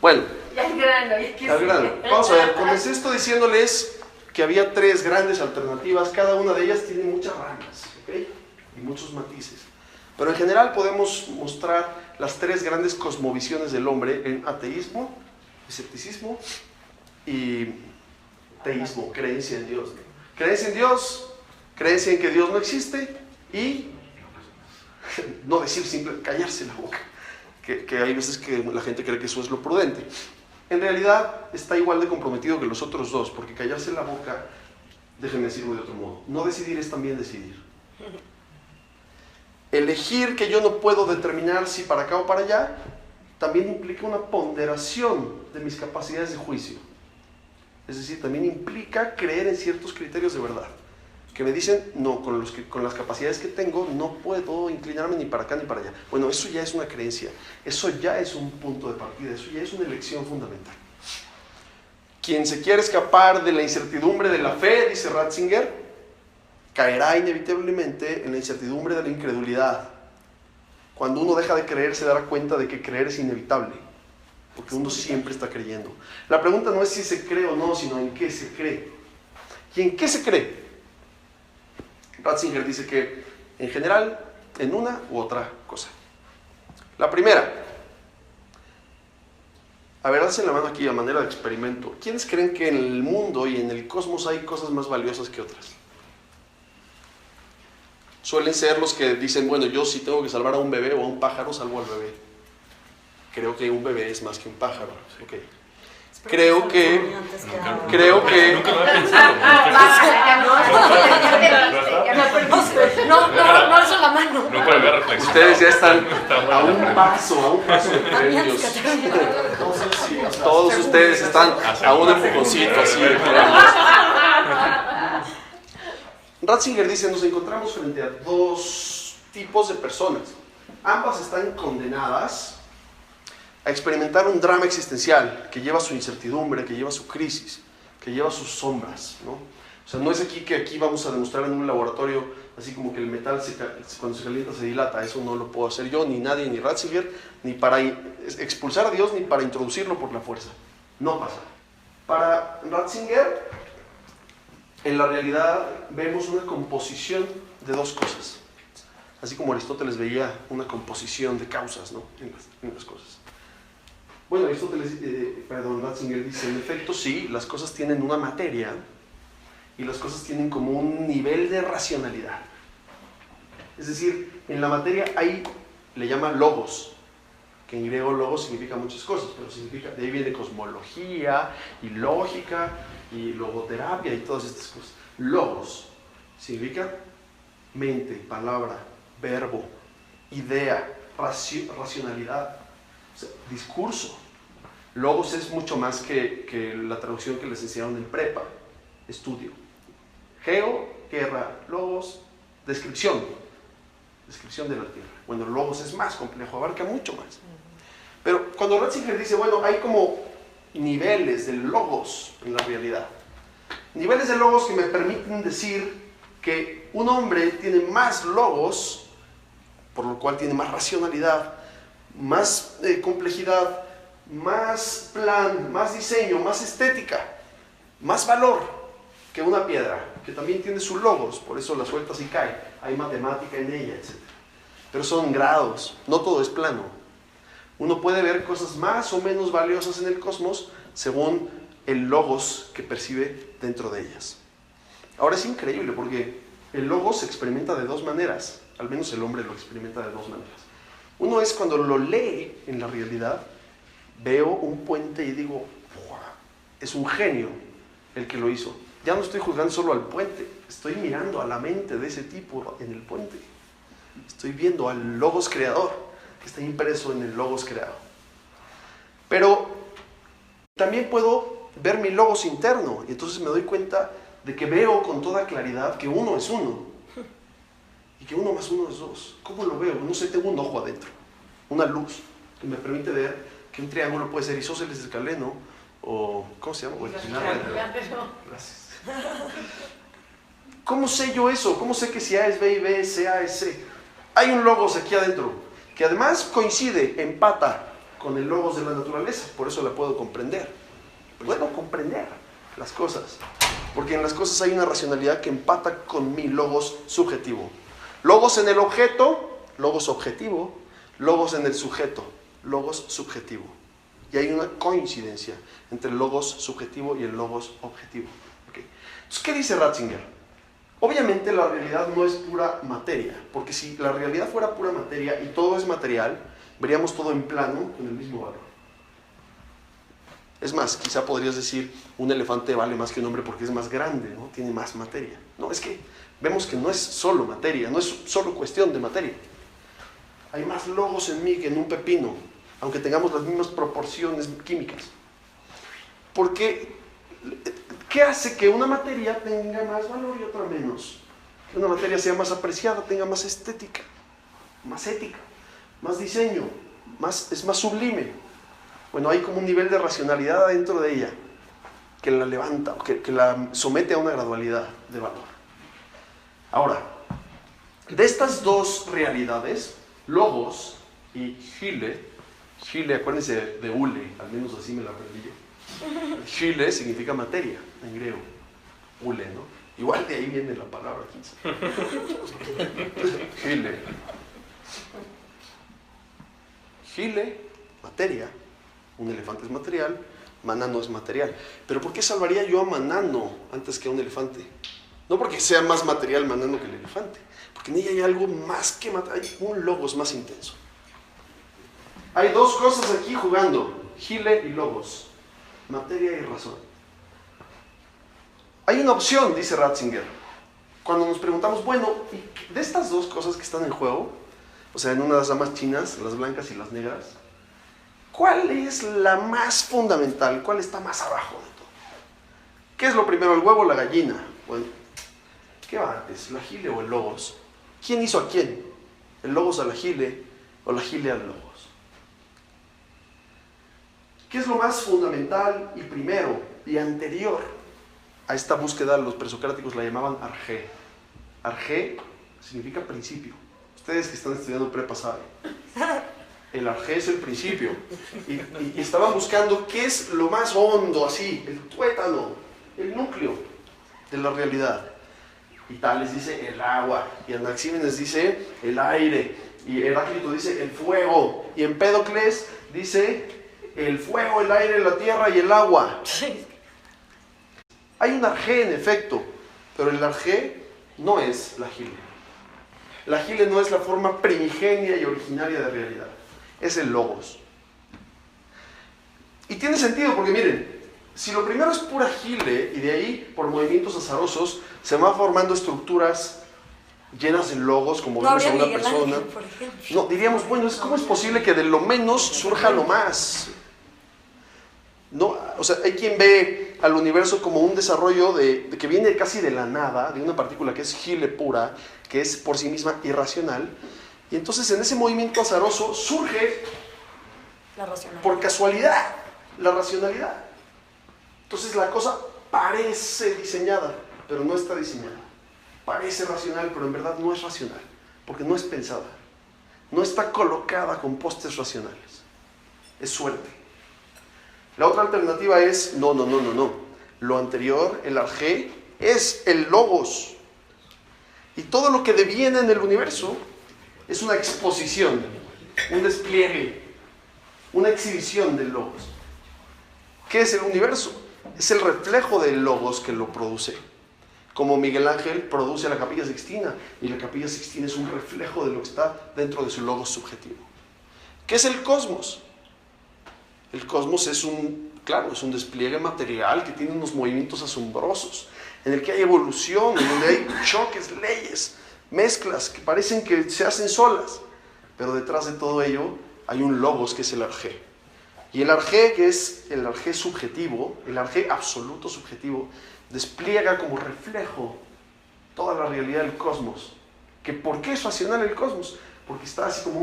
bueno, Ya al grano, al grano. Vamos a ver, comencé esto diciéndoles que había 3 grandes alternativas. Cada una de ellas tiene muchas ramas, ¿ok? Y muchos matices. Pero en general podemos mostrar las 3 grandes cosmovisiones del hombre en ateísmo, escepticismo y teísmo, creencia en Dios. Creencia en Dios, creencia en que Dios no existe y no decir simple, callarse la boca. Que hay veces que la gente cree que eso es lo prudente. En realidad está igual de comprometido que los otros 2, porque callarse la boca, déjenme decirlo de otro modo, no decidir es también decidir. Elegir que yo no puedo determinar si para acá o para allá, también implica una ponderación de mis capacidades de juicio. Es decir, también implica creer en ciertos criterios de verdad, que me dicen, no, con las capacidades que tengo no puedo inclinarme ni para acá ni para allá. Bueno, eso ya es una creencia, eso ya es un punto de partida, eso ya es una elección fundamental. Quien se quiere escapar de la incertidumbre de la fe, dice Ratzinger, caerá inevitablemente en la incertidumbre de la incredulidad. Cuando uno deja de creer, se dará cuenta de que creer es inevitable, porque uno siempre está creyendo. La pregunta no es si se cree o no, sino en qué se cree. ¿Y en qué se cree? Ratzinger dice que, en general, en una u otra cosa. La primera, a ver, hacen la mano aquí a manera de experimento. ¿Quiénes creen que en el mundo y en el cosmos hay cosas más valiosas que otras? Suelen ser los que dicen, bueno, yo si tengo que salvar a un bebé o a un pájaro, salvo al bebé. Creo que un bebé es más que un pájaro. Okay. Creo que... Nunca lo he pensado. No alzo la mano. Nunca lo había reflexionado. Ustedes ya están a un paso de premios. Todos ustedes están a un empujoncito así de premios. Ratzinger dice, nos encontramos frente a 2 tipos de personas. Ambas están condenadas a experimentar un drama existencial que lleva su incertidumbre, que lleva su crisis, que lleva sus sombras, ¿no? O sea, no es aquí que aquí vamos a demostrar en un laboratorio, así como que el metal cuando se calienta se dilata. Eso no lo puedo hacer yo, ni nadie, ni Ratzinger, ni para expulsar a Dios, ni para introducirlo por la fuerza. No pasa. Para Ratzinger, en la realidad vemos una composición de 2 cosas. Así como Aristóteles veía una composición de causas, ¿no? en las cosas. Bueno, Ratzinger dice, en efecto sí, las cosas tienen una materia y las cosas tienen como un nivel de racionalidad. Es decir, en la materia hay, le llama logos, que en griego logos significa muchas cosas, pero significa, de ahí viene cosmología y lógica y logoterapia y todas estas cosas. Logos significa mente, palabra, verbo, idea, racionalidad, o sea, discurso. Logos es mucho más que la traducción que les enseñaron en prepa, estudio. Geo, tierra, logos, descripción de la tierra. Bueno, logos es más complejo, abarca mucho más. Pero cuando Ratzinger dice, bueno, hay como niveles de logos en la realidad. Niveles de logos que me permiten decir que un hombre tiene más logos, por lo cual tiene más racionalidad, más complejidad, más plan, más diseño, más estética, más valor que una piedra, que también tiene sus logos, por eso la sueltas y cae, hay matemática en ella, etc. Pero son grados, no todo es plano. Uno puede ver cosas más o menos valiosas en el cosmos según el logos que percibe dentro de ellas. Ahora es increíble porque el logos se experimenta de 2 maneras, al menos el hombre lo experimenta de 2 maneras. Uno es cuando lo lee en la realidad, veo un puente y digo, ¡wow! Es un genio el que lo hizo. Ya no estoy juzgando solo al puente, estoy mirando a la mente de ese tipo en el puente. Estoy viendo al logos creador, que está impreso en el logos creado. Pero también puedo ver mi logos interno, y entonces me doy cuenta de que veo con toda claridad que uno es uno, y que 1 más 1 es 2. ¿Cómo lo veo? No sé, tengo un ojo adentro, una luz, que me permite ver que un triángulo puede ser isósceles escaleno, o ¿cómo se llama? O gracias. ¿Cómo sé yo eso? ¿Cómo sé que si A es B y B es C, A es C? Hay un logos aquí adentro, que además coincide, empata con el logos de la naturaleza, por eso la puedo comprender. Puedo comprender las cosas, porque en las cosas hay una racionalidad que empata con mi logos subjetivo. Logos en el objeto, logos objetivo, logos en el sujeto, logos subjetivo. Y hay una coincidencia entre el logos subjetivo y el logos objetivo. ¿Okay? Entonces, ¿qué dice Ratzinger? Obviamente la realidad no es pura materia, porque si la realidad fuera pura materia y todo es material, veríamos todo en plano con el mismo valor. Es más, quizá podrías decir, un elefante vale más que un hombre porque es más grande, ¿no? Tiene más materia. No, es que vemos que no es solo materia, no es solo cuestión de materia. Hay más logos en mí que en un pepino, aunque tengamos las mismas proporciones químicas. Porque, ¿qué hace que una materia tenga más valor y otra menos? Que una materia sea más apreciada, tenga más estética, más ética, más diseño, es más sublime. Bueno, hay como un nivel de racionalidad dentro de ella que la levanta, que la somete a una gradualidad de valor. Ahora, de estas dos realidades, logos y Hyle, acuérdense de Hule, al menos así me la aprendí yo. Hyle significa materia en griego, Hule, ¿no? Igual de ahí viene la palabra, Hyle, materia. Un elefante es material, Maná no es material. ¿Pero por qué salvaría yo a Manano antes que a un elefante? No porque sea más material Manano que el elefante, porque en ella hay algo más que material, hay un logos más intenso. Hay dos cosas aquí jugando, Hyle y logos, materia y razón. Hay una opción, dice Ratzinger, cuando nos preguntamos, bueno, de estas dos cosas que están en juego, o sea, en unas ramas chinas, las blancas y las negras, ¿cuál es la más fundamental? ¿Cuál está más abajo de todo? ¿Qué es lo primero, el huevo o la gallina? Bueno, ¿qué va antes, la Hyle o el logos? ¿Quién hizo a quién? ¿El logos a la Hyle o la Hyle al logos? ¿Qué es lo más fundamental y primero y anterior a esta búsqueda? Los presocráticos la llamaban arjé. Arjé significa principio. Ustedes que están estudiando prepa saben. El arjé es el principio. Y estaban buscando qué es lo más hondo, así, el tuétano, el núcleo de la realidad. Y Tales dice el agua, y Anaxímenes dice el aire, y Heráclito dice el fuego, y Empédocles dice el fuego, el aire, la tierra y el agua. Hay un arjé en efecto, pero el arjé no es la Hyle. La Hyle no es la forma primigenia y originaria de realidad. Es el logos. Y tiene sentido porque miren, si lo primero es pura Hyle y de ahí por movimientos azarosos se van formando estructuras llenas de logos como vemos a una persona, no, diríamos, bueno, ¿cómo es posible que de lo menos surja lo más? No, o sea, hay quien ve al universo como un desarrollo de que viene casi de la nada, de una partícula que es Hyle pura, que es por sí misma irracional. Y entonces en ese movimiento azaroso surge, por casualidad, la racionalidad. Entonces la cosa parece diseñada, pero no está diseñada. Parece racional, pero en verdad no es racional, porque no es pensada. No está colocada con postes racionales. Es suerte. La otra alternativa es, no. Lo anterior, el arjé, es el logos. Y todo lo que deviene en el universo es una exposición, un despliegue, una exhibición del logos. ¿Qué es el universo? Es el reflejo del logos que lo produce. Como Miguel Ángel produce la Capilla Sixtina, y la Capilla Sixtina es un reflejo de lo que está dentro de su logos subjetivo. ¿Qué es el cosmos? El cosmos es es un despliegue material que tiene unos movimientos asombrosos, en el que hay evolución, en donde hay choques, leyes, mezclas que parecen que se hacen solas, pero detrás de todo ello hay un logos que es el arjé. Y el arjé, que es el arjé subjetivo, el arjé absoluto subjetivo, despliega como reflejo toda la realidad del cosmos. ¿Por qué es racional el cosmos? Porque está así como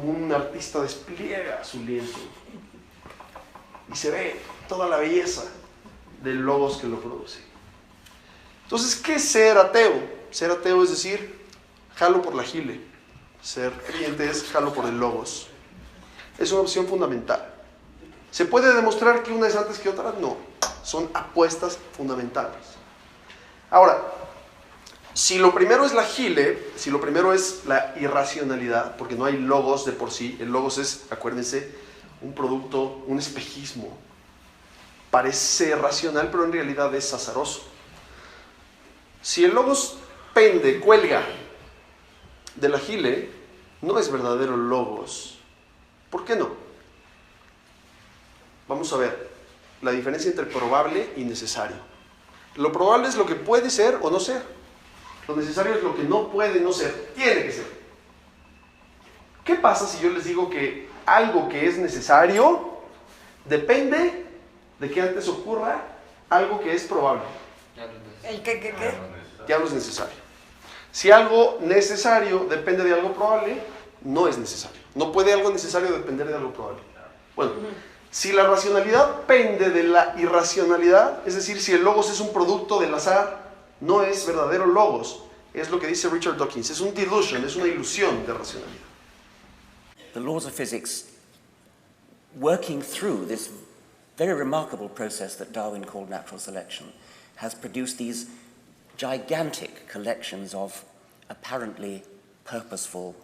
un artista despliega su lienzo y se ve toda la belleza del logos que lo produce. Entonces, ¿qué es ser ateo? Ser ateo es decir, jalo por la gile. Ser creyente es jalo por el logos. Es una opción fundamental. ¿Se puede demostrar que una es antes que otra? No. Son apuestas fundamentales. Ahora, si lo primero es la gile, si lo primero es la irracionalidad, porque no hay logos de por sí, el logos es, acuérdense, un producto, un espejismo. Parece racional, pero en realidad es azaroso. Si el logos cuelga de la gile, no es verdadero logos. ¿Por qué no? Vamos a ver la diferencia entre probable y necesario. Lo probable es lo que puede ser o no ser. Lo necesario es lo que no puede no ser. Tiene que ser. ¿Qué pasa si yo les digo que algo que es necesario depende de que antes ocurra algo que es probable? ¿El qué? Ya no es necesario. Si algo necesario depende de algo probable, no es necesario. No puede algo necesario depender de algo probable. Bueno, si la racionalidad pende de la irracionalidad, es decir, si el logos es un producto del azar, no es verdadero logos. Es lo que dice Richard Dawkins. Es un delusion, es una ilusión de racionalidad. The laws of physics, working through this very remarkable process that Darwin called natural selection, has produced these gigantic collections of apparently purposeful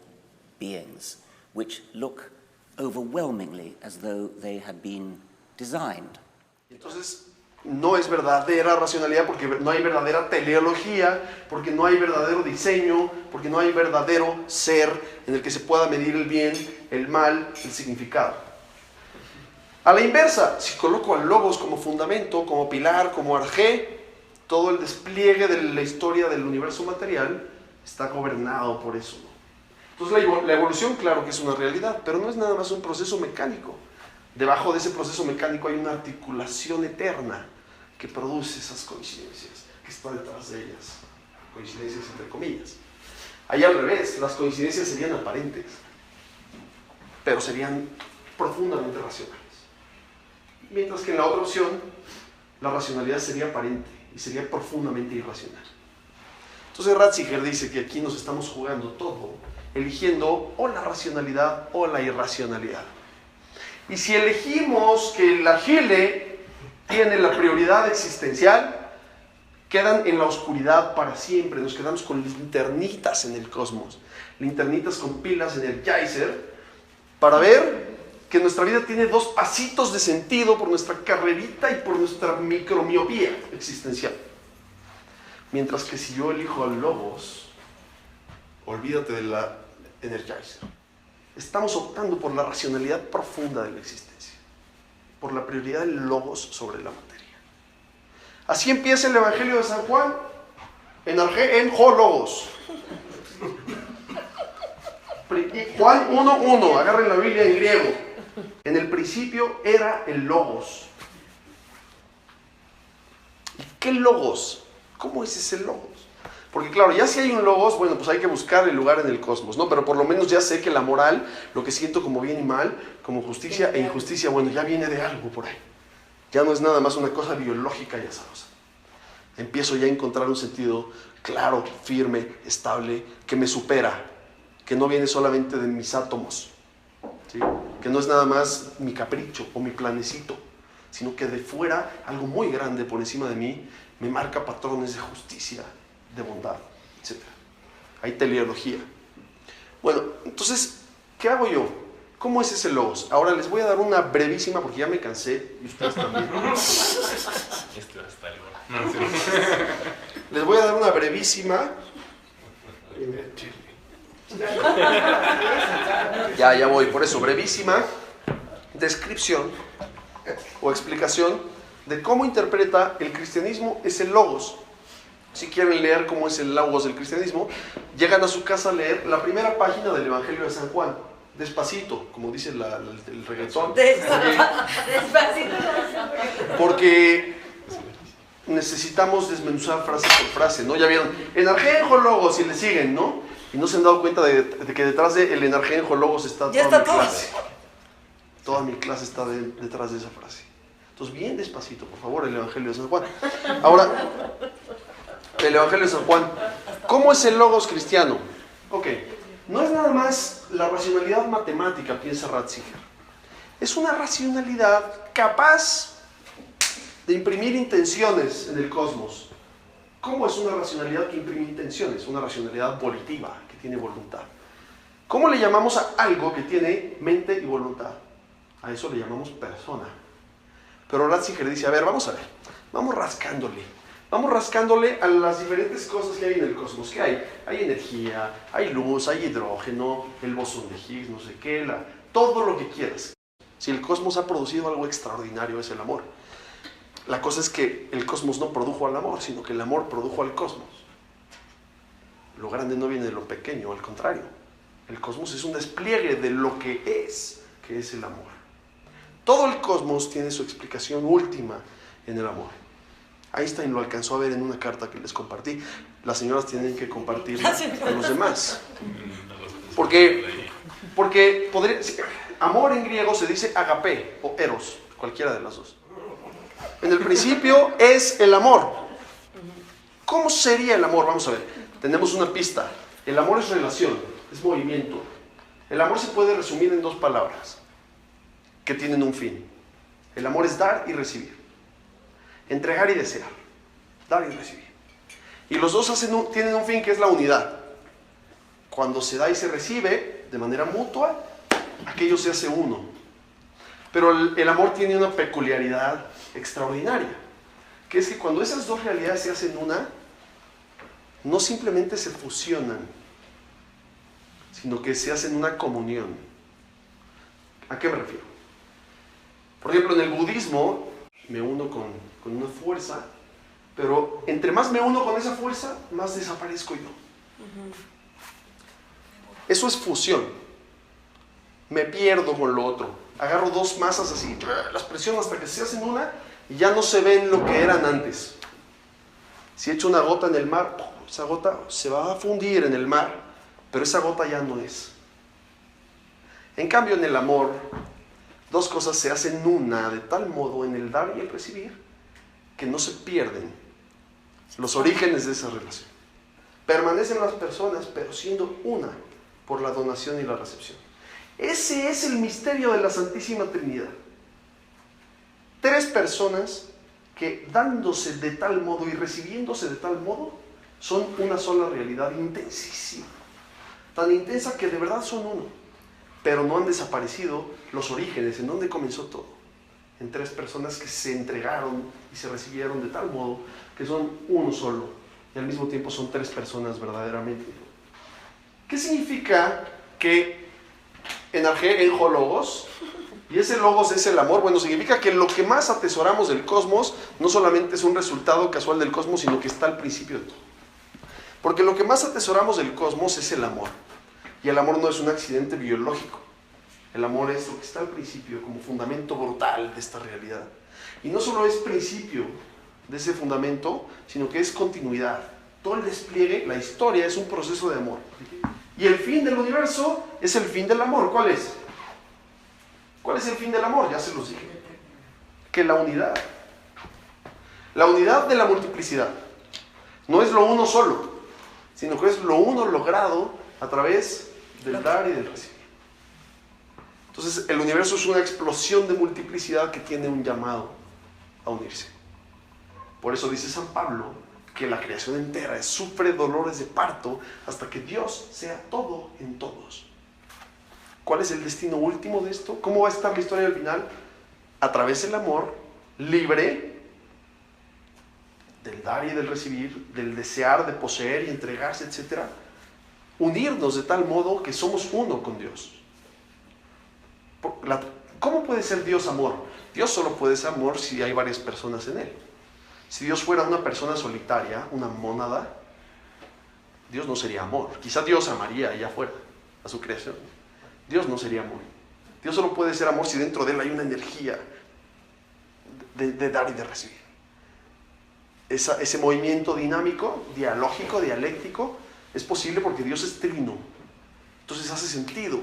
beings, which look overwhelmingly as though they had been designed. Entonces, no es verdadera racionalidad porque no hay verdadera teleología, porque no hay verdadero diseño, porque no hay verdadero ser en el que se pueda medir el bien, el mal, el significado. A la inversa, si coloco al logos como fundamento, como pilar, como arjé, todo el despliegue de la historia del universo material está gobernado por eso. Entonces la evolución, claro que es una realidad, pero no es nada más un proceso mecánico. Debajo de ese proceso mecánico hay una articulación eterna que produce esas coincidencias, que está detrás de ellas. Coincidencias entre comillas. Ahí al revés, las coincidencias serían aparentes, pero serían profundamente racionales. Mientras que en la otra opción, la racionalidad sería aparente y sería profundamente irracional. Entonces Ratzinger dice que aquí nos estamos jugando todo, eligiendo o la racionalidad o la irracionalidad. Y si elegimos que la gile tiene la prioridad existencial, quedan en la oscuridad para siempre. Nos quedamos con linternitas en el cosmos, linternitas con pilas en el geyser, para ver que nuestra vida tiene dos pasitos de sentido por nuestra carrerita y por nuestra micromiopía existencial. Mientras que si yo elijo al logos, olvídate de la energizer. Estamos optando por la racionalidad profunda de la existencia, por la prioridad del logos sobre la materia. Así empieza el Evangelio de San Juan, en ho logos. Juan 1:1, agarren la Biblia en griego. En el principio era el logos. ¿Y qué logos? ¿Cómo es ese logos? Porque claro, ya si hay un logos, bueno, pues hay que buscar el lugar en el cosmos, ¿no? Pero por lo menos ya sé que la moral, lo que siento como bien y mal, como justicia e injusticia, bueno, ya viene de algo por ahí. Ya no es nada más una cosa biológica y azarosa. Empiezo ya a encontrar un sentido claro, firme, estable, que me supera, que no viene solamente de mis átomos, ¿sí? Que no es nada más mi capricho o mi planecito, sino que de fuera, algo muy grande por encima de mí, me marca patrones de justicia, de bondad, etc. Hay teleología. Bueno, entonces, ¿qué hago yo? ¿Cómo es ese logos? Ahora les voy a dar una brevísima, porque ya me cansé, y ustedes también. Les voy a dar una brevísima. Ya voy, por eso, brevísima descripción o explicación de cómo interpreta el cristianismo ese logos. Si quieren leer cómo es el logos del cristianismo, llegan a su casa a leer la primera página del Evangelio de San Juan, despacito, como dice el reggaetón. Despacito. Porque necesitamos desmenuzar frase por frase, ¿no? Ya vieron, enargenjo logos y le siguen, ¿no? Y no se han dado cuenta de que detrás del enargenjo logos está Ya toda está mi todo. clase. Toda mi clase está detrás de esa frase. Entonces, bien despacito, por favor, el Evangelio de San Juan. Ahora, el Evangelio de San Juan. ¿Cómo es el logos cristiano? Ok, no es nada más la racionalidad matemática, piensa Ratzinger. Es una racionalidad capaz de imprimir intenciones en el cosmos. ¿Cómo es una racionalidad que imprime intenciones? Una racionalidad volitiva, que tiene voluntad. ¿Cómo le llamamos a algo que tiene mente y voluntad? A eso le llamamos persona. Pero Ratzinger dice, a ver, vamos rascándole a las diferentes cosas que hay en el cosmos. ¿Qué hay? Hay energía, hay luz, hay hidrógeno, el bosón de Higgs, no sé qué, todo lo que quieras. Si el cosmos ha producido algo extraordinario, es el amor. La cosa es que el cosmos no produjo al amor, sino que el amor produjo al cosmos. Lo grande no viene de lo pequeño, al contrario. El cosmos es un despliegue de lo que es el amor. Todo el cosmos tiene su explicación última en el amor. Einstein lo alcanzó a ver en una carta que les compartí. Las señoras tienen que compartirla a los demás. Porque amor en griego se dice agape o eros, cualquiera de las dos. En el principio es el amor. ¿Cómo sería el amor? Vamos a ver. Tenemos una pista. El amor es relación, es movimiento. El amor se puede resumir en dos palabras que tienen un fin. El amor es dar y recibir. Entregar y desear. Dar y recibir. Y los dos tienen un fin que es la unidad. Cuando se da y se recibe de manera mutua, aquello se hace uno. Pero el amor tiene una peculiaridad extraordinaria, que es que cuando esas dos realidades se hacen una, no simplemente se fusionan, sino que se hacen una comunión. ¿A qué me refiero? Por ejemplo, en el budismo me uno con una fuerza, pero entre más me uno con esa fuerza, más desaparezco yo. Eso es fusión. Me pierdo con lo otro. Agarro dos masas así, las presiono hasta que se hacen una y ya no se ven lo que eran antes. Si echo una gota en el mar, esa gota se va a fundir en el mar, pero esa gota ya no es. En cambio, en el amor, dos cosas se hacen una de tal modo en el dar y el recibir que no se pierden los orígenes de esa relación. Permanecen las personas, pero siendo una por la donación y la recepción. Ese es el misterio de la Santísima Trinidad. Tres personas que dándose de tal modo y recibiéndose de tal modo son una sola realidad intensísima. Tan intensa que de verdad son uno. Pero no han desaparecido los orígenes, en donde comenzó todo. En tres personas que se entregaron y se recibieron de tal modo que son uno solo. Y al mismo tiempo son tres personas verdaderamente. ¿Qué significa que enargenjo logos? Y ese logos es el amor. Bueno, significa que lo que más atesoramos del cosmos no solamente es un resultado casual del cosmos, sino que está al principio de todo. Porque lo que más atesoramos del cosmos es el amor. Y el amor no es un accidente biológico. El amor es lo que está al principio, como fundamento brutal de esta realidad. Y no solo es principio de ese fundamento, sino que es continuidad. Todo el despliegue, la historia, es un proceso de amor. Y el fin del universo es el fin del amor. ¿Cuál es? ¿Cuál es el fin del amor? Ya se los dije. Que la unidad. La unidad de la multiplicidad. No es lo uno solo, sino que es lo uno logrado a través del dar y del recibir. Entonces, el universo es una explosión de multiplicidad que tiene un llamado a unirse. Por eso dice San Pablo que la creación entera sufre dolores de parto hasta que Dios sea todo en todos. ¿Cuál es el destino último de esto? ¿Cómo va a estar la historia al final? A través del amor libre, del dar y del recibir, del desear, de poseer y entregarse, etc. unirnos de tal modo que somos uno con Dios. ¿Cómo puede ser Dios amor? Dios solo puede ser amor si hay varias personas en Él. Si Dios fuera una persona solitaria, una mónada, Dios no sería amor. Quizá Dios amaría allá afuera, a su creación. Dios no sería amor. Dios solo puede ser amor si dentro de Él hay una energía de dar y de recibir. Ese movimiento dinámico, dialógico, dialéctico, es posible porque Dios es trino. Entonces hace sentido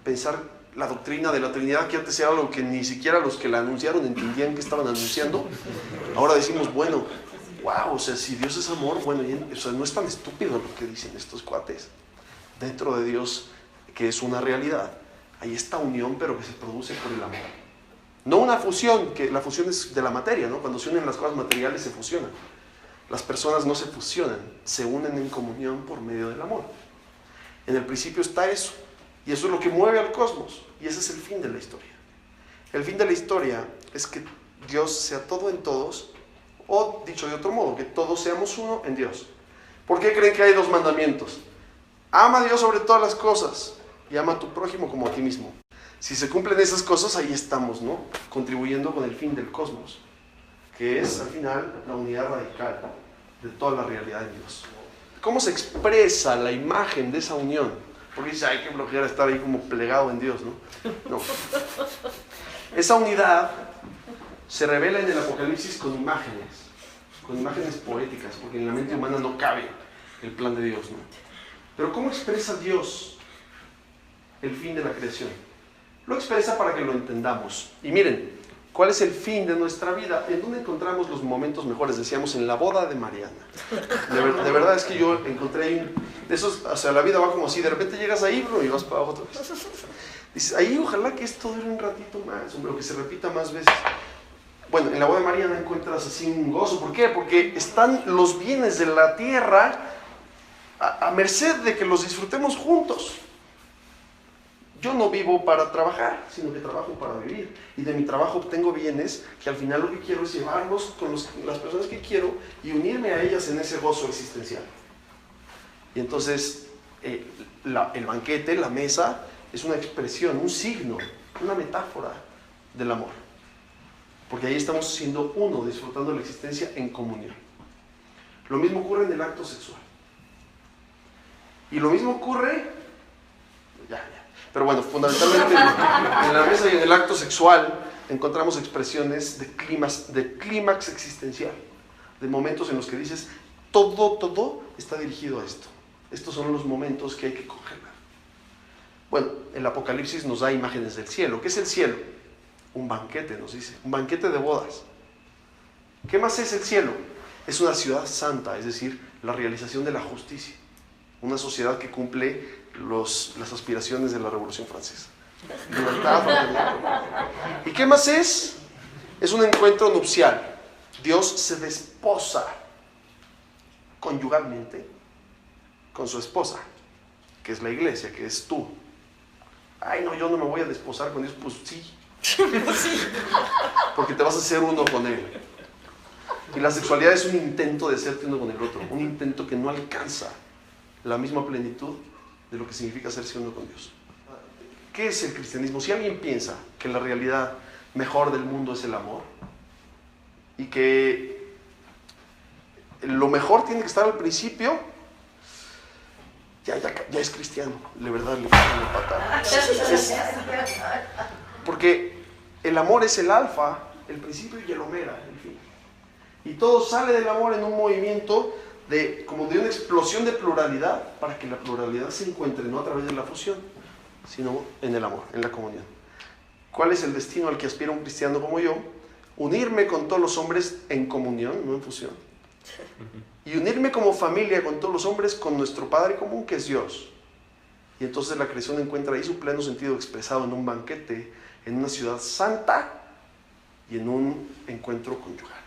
pensar la doctrina de la Trinidad, que antes era algo que ni siquiera los que la anunciaron entendían que estaban anunciando. Ahora decimos, bueno, wow, o sea, si Dios es amor, bueno, o sea, no es tan estúpido lo que dicen estos cuates. Dentro de Dios, que es una realidad, hay esta unión, pero que se produce por el amor. No una fusión, que la fusión es de la materia, ¿no? Cuando se unen las cosas materiales se fusionan. Las personas no se fusionan, se unen en comunión por medio del amor. En el principio está eso, y eso es lo que mueve al cosmos, y ese es el fin de la historia. El fin de la historia es que Dios sea todo en todos, o dicho de otro modo, que todos seamos uno en Dios. ¿Por qué creen que hay 2 mandamientos? Ama a Dios sobre todas las cosas y ama a tu prójimo como a ti mismo. Si se cumplen esas cosas, ahí estamos, ¿no? Contribuyendo con el fin del cosmos, que es al final la unidad radical de toda la realidad de Dios. ¿Cómo se expresa la imagen de esa unión? Porque dice, ay, qué flojera estar ahí como plegado en Dios, ¿no? No. Esa unidad se revela en el Apocalipsis con imágenes poéticas, porque en la mente humana no cabe el plan de Dios, ¿no? Pero ¿cómo expresa Dios el fin de la creación? Lo expresa para que lo entendamos. Y miren, ¿cuál es el fin de nuestra vida? ¿En dónde encontramos los momentos mejores? Decíamos, en la boda de Mariana. De verdad es que yo encontré ahí de esos, o sea, la vida va como así, de repente llegas ahí, bro, y vas para abajo otra vez. Dices, ahí ojalá que esto dure un ratito más, hombre, o que se repita más veces. Bueno, en la boda de Mariana encuentras así un gozo. ¿Por qué? Porque están los bienes de la tierra a merced de que los disfrutemos juntos. Yo no vivo para trabajar, sino que trabajo para vivir. Y de mi trabajo obtengo bienes que al final lo que quiero es llevarlos con las personas que quiero y unirme a ellas en ese gozo existencial. Y entonces el banquete, la mesa, es una expresión, un signo, una metáfora del amor. Porque ahí estamos siendo uno, disfrutando de la existencia en comunión. Lo mismo ocurre en el acto sexual. Y lo mismo ocurre... Pero bueno, fundamentalmente en la mesa y en el acto sexual encontramos expresiones de clímax existencial, de momentos en los que dices, todo está dirigido a esto. Estos son los momentos que hay que congelar. Bueno, el Apocalipsis nos da imágenes del cielo. ¿Qué es el cielo? Un banquete, nos dice, un banquete de bodas. ¿Qué más es el cielo? Es una ciudad santa, es decir, la realización de la justicia. Una sociedad que cumple las aspiraciones de la Revolución Francesa. Libertad, fraternidad. ¿Y qué más es? Es un encuentro nupcial. Dios se desposa conyugalmente con su esposa, que es la iglesia, que es tú. Ay, no, yo no me voy a desposar con Dios. Pues sí. Porque te vas a hacer uno con Él. Y la sexualidad es un intento de hacerte uno con el otro. Un intento que no alcanza la misma plenitud de lo que significa hacerse uno con Dios. ¿Qué es el cristianismo? Si alguien piensa que la realidad mejor del mundo es el amor y que lo mejor tiene que estar al principio, ya es cristiano, de verdad le falta una patada. Porque el amor es el alfa, el principio y el omega, el fin. Y todo sale del amor en un movimiento como de una explosión de pluralidad, para que la pluralidad se encuentre no a través de la fusión, sino en el amor, en la comunión. ¿Cuál es el destino al que aspira un cristiano como yo? Unirme con todos los hombres en comunión, no en fusión. Y unirme como familia con todos los hombres, con nuestro Padre común, que es Dios. Y entonces la creación encuentra ahí su pleno sentido expresado en un banquete, en una ciudad santa y en un encuentro conyugal.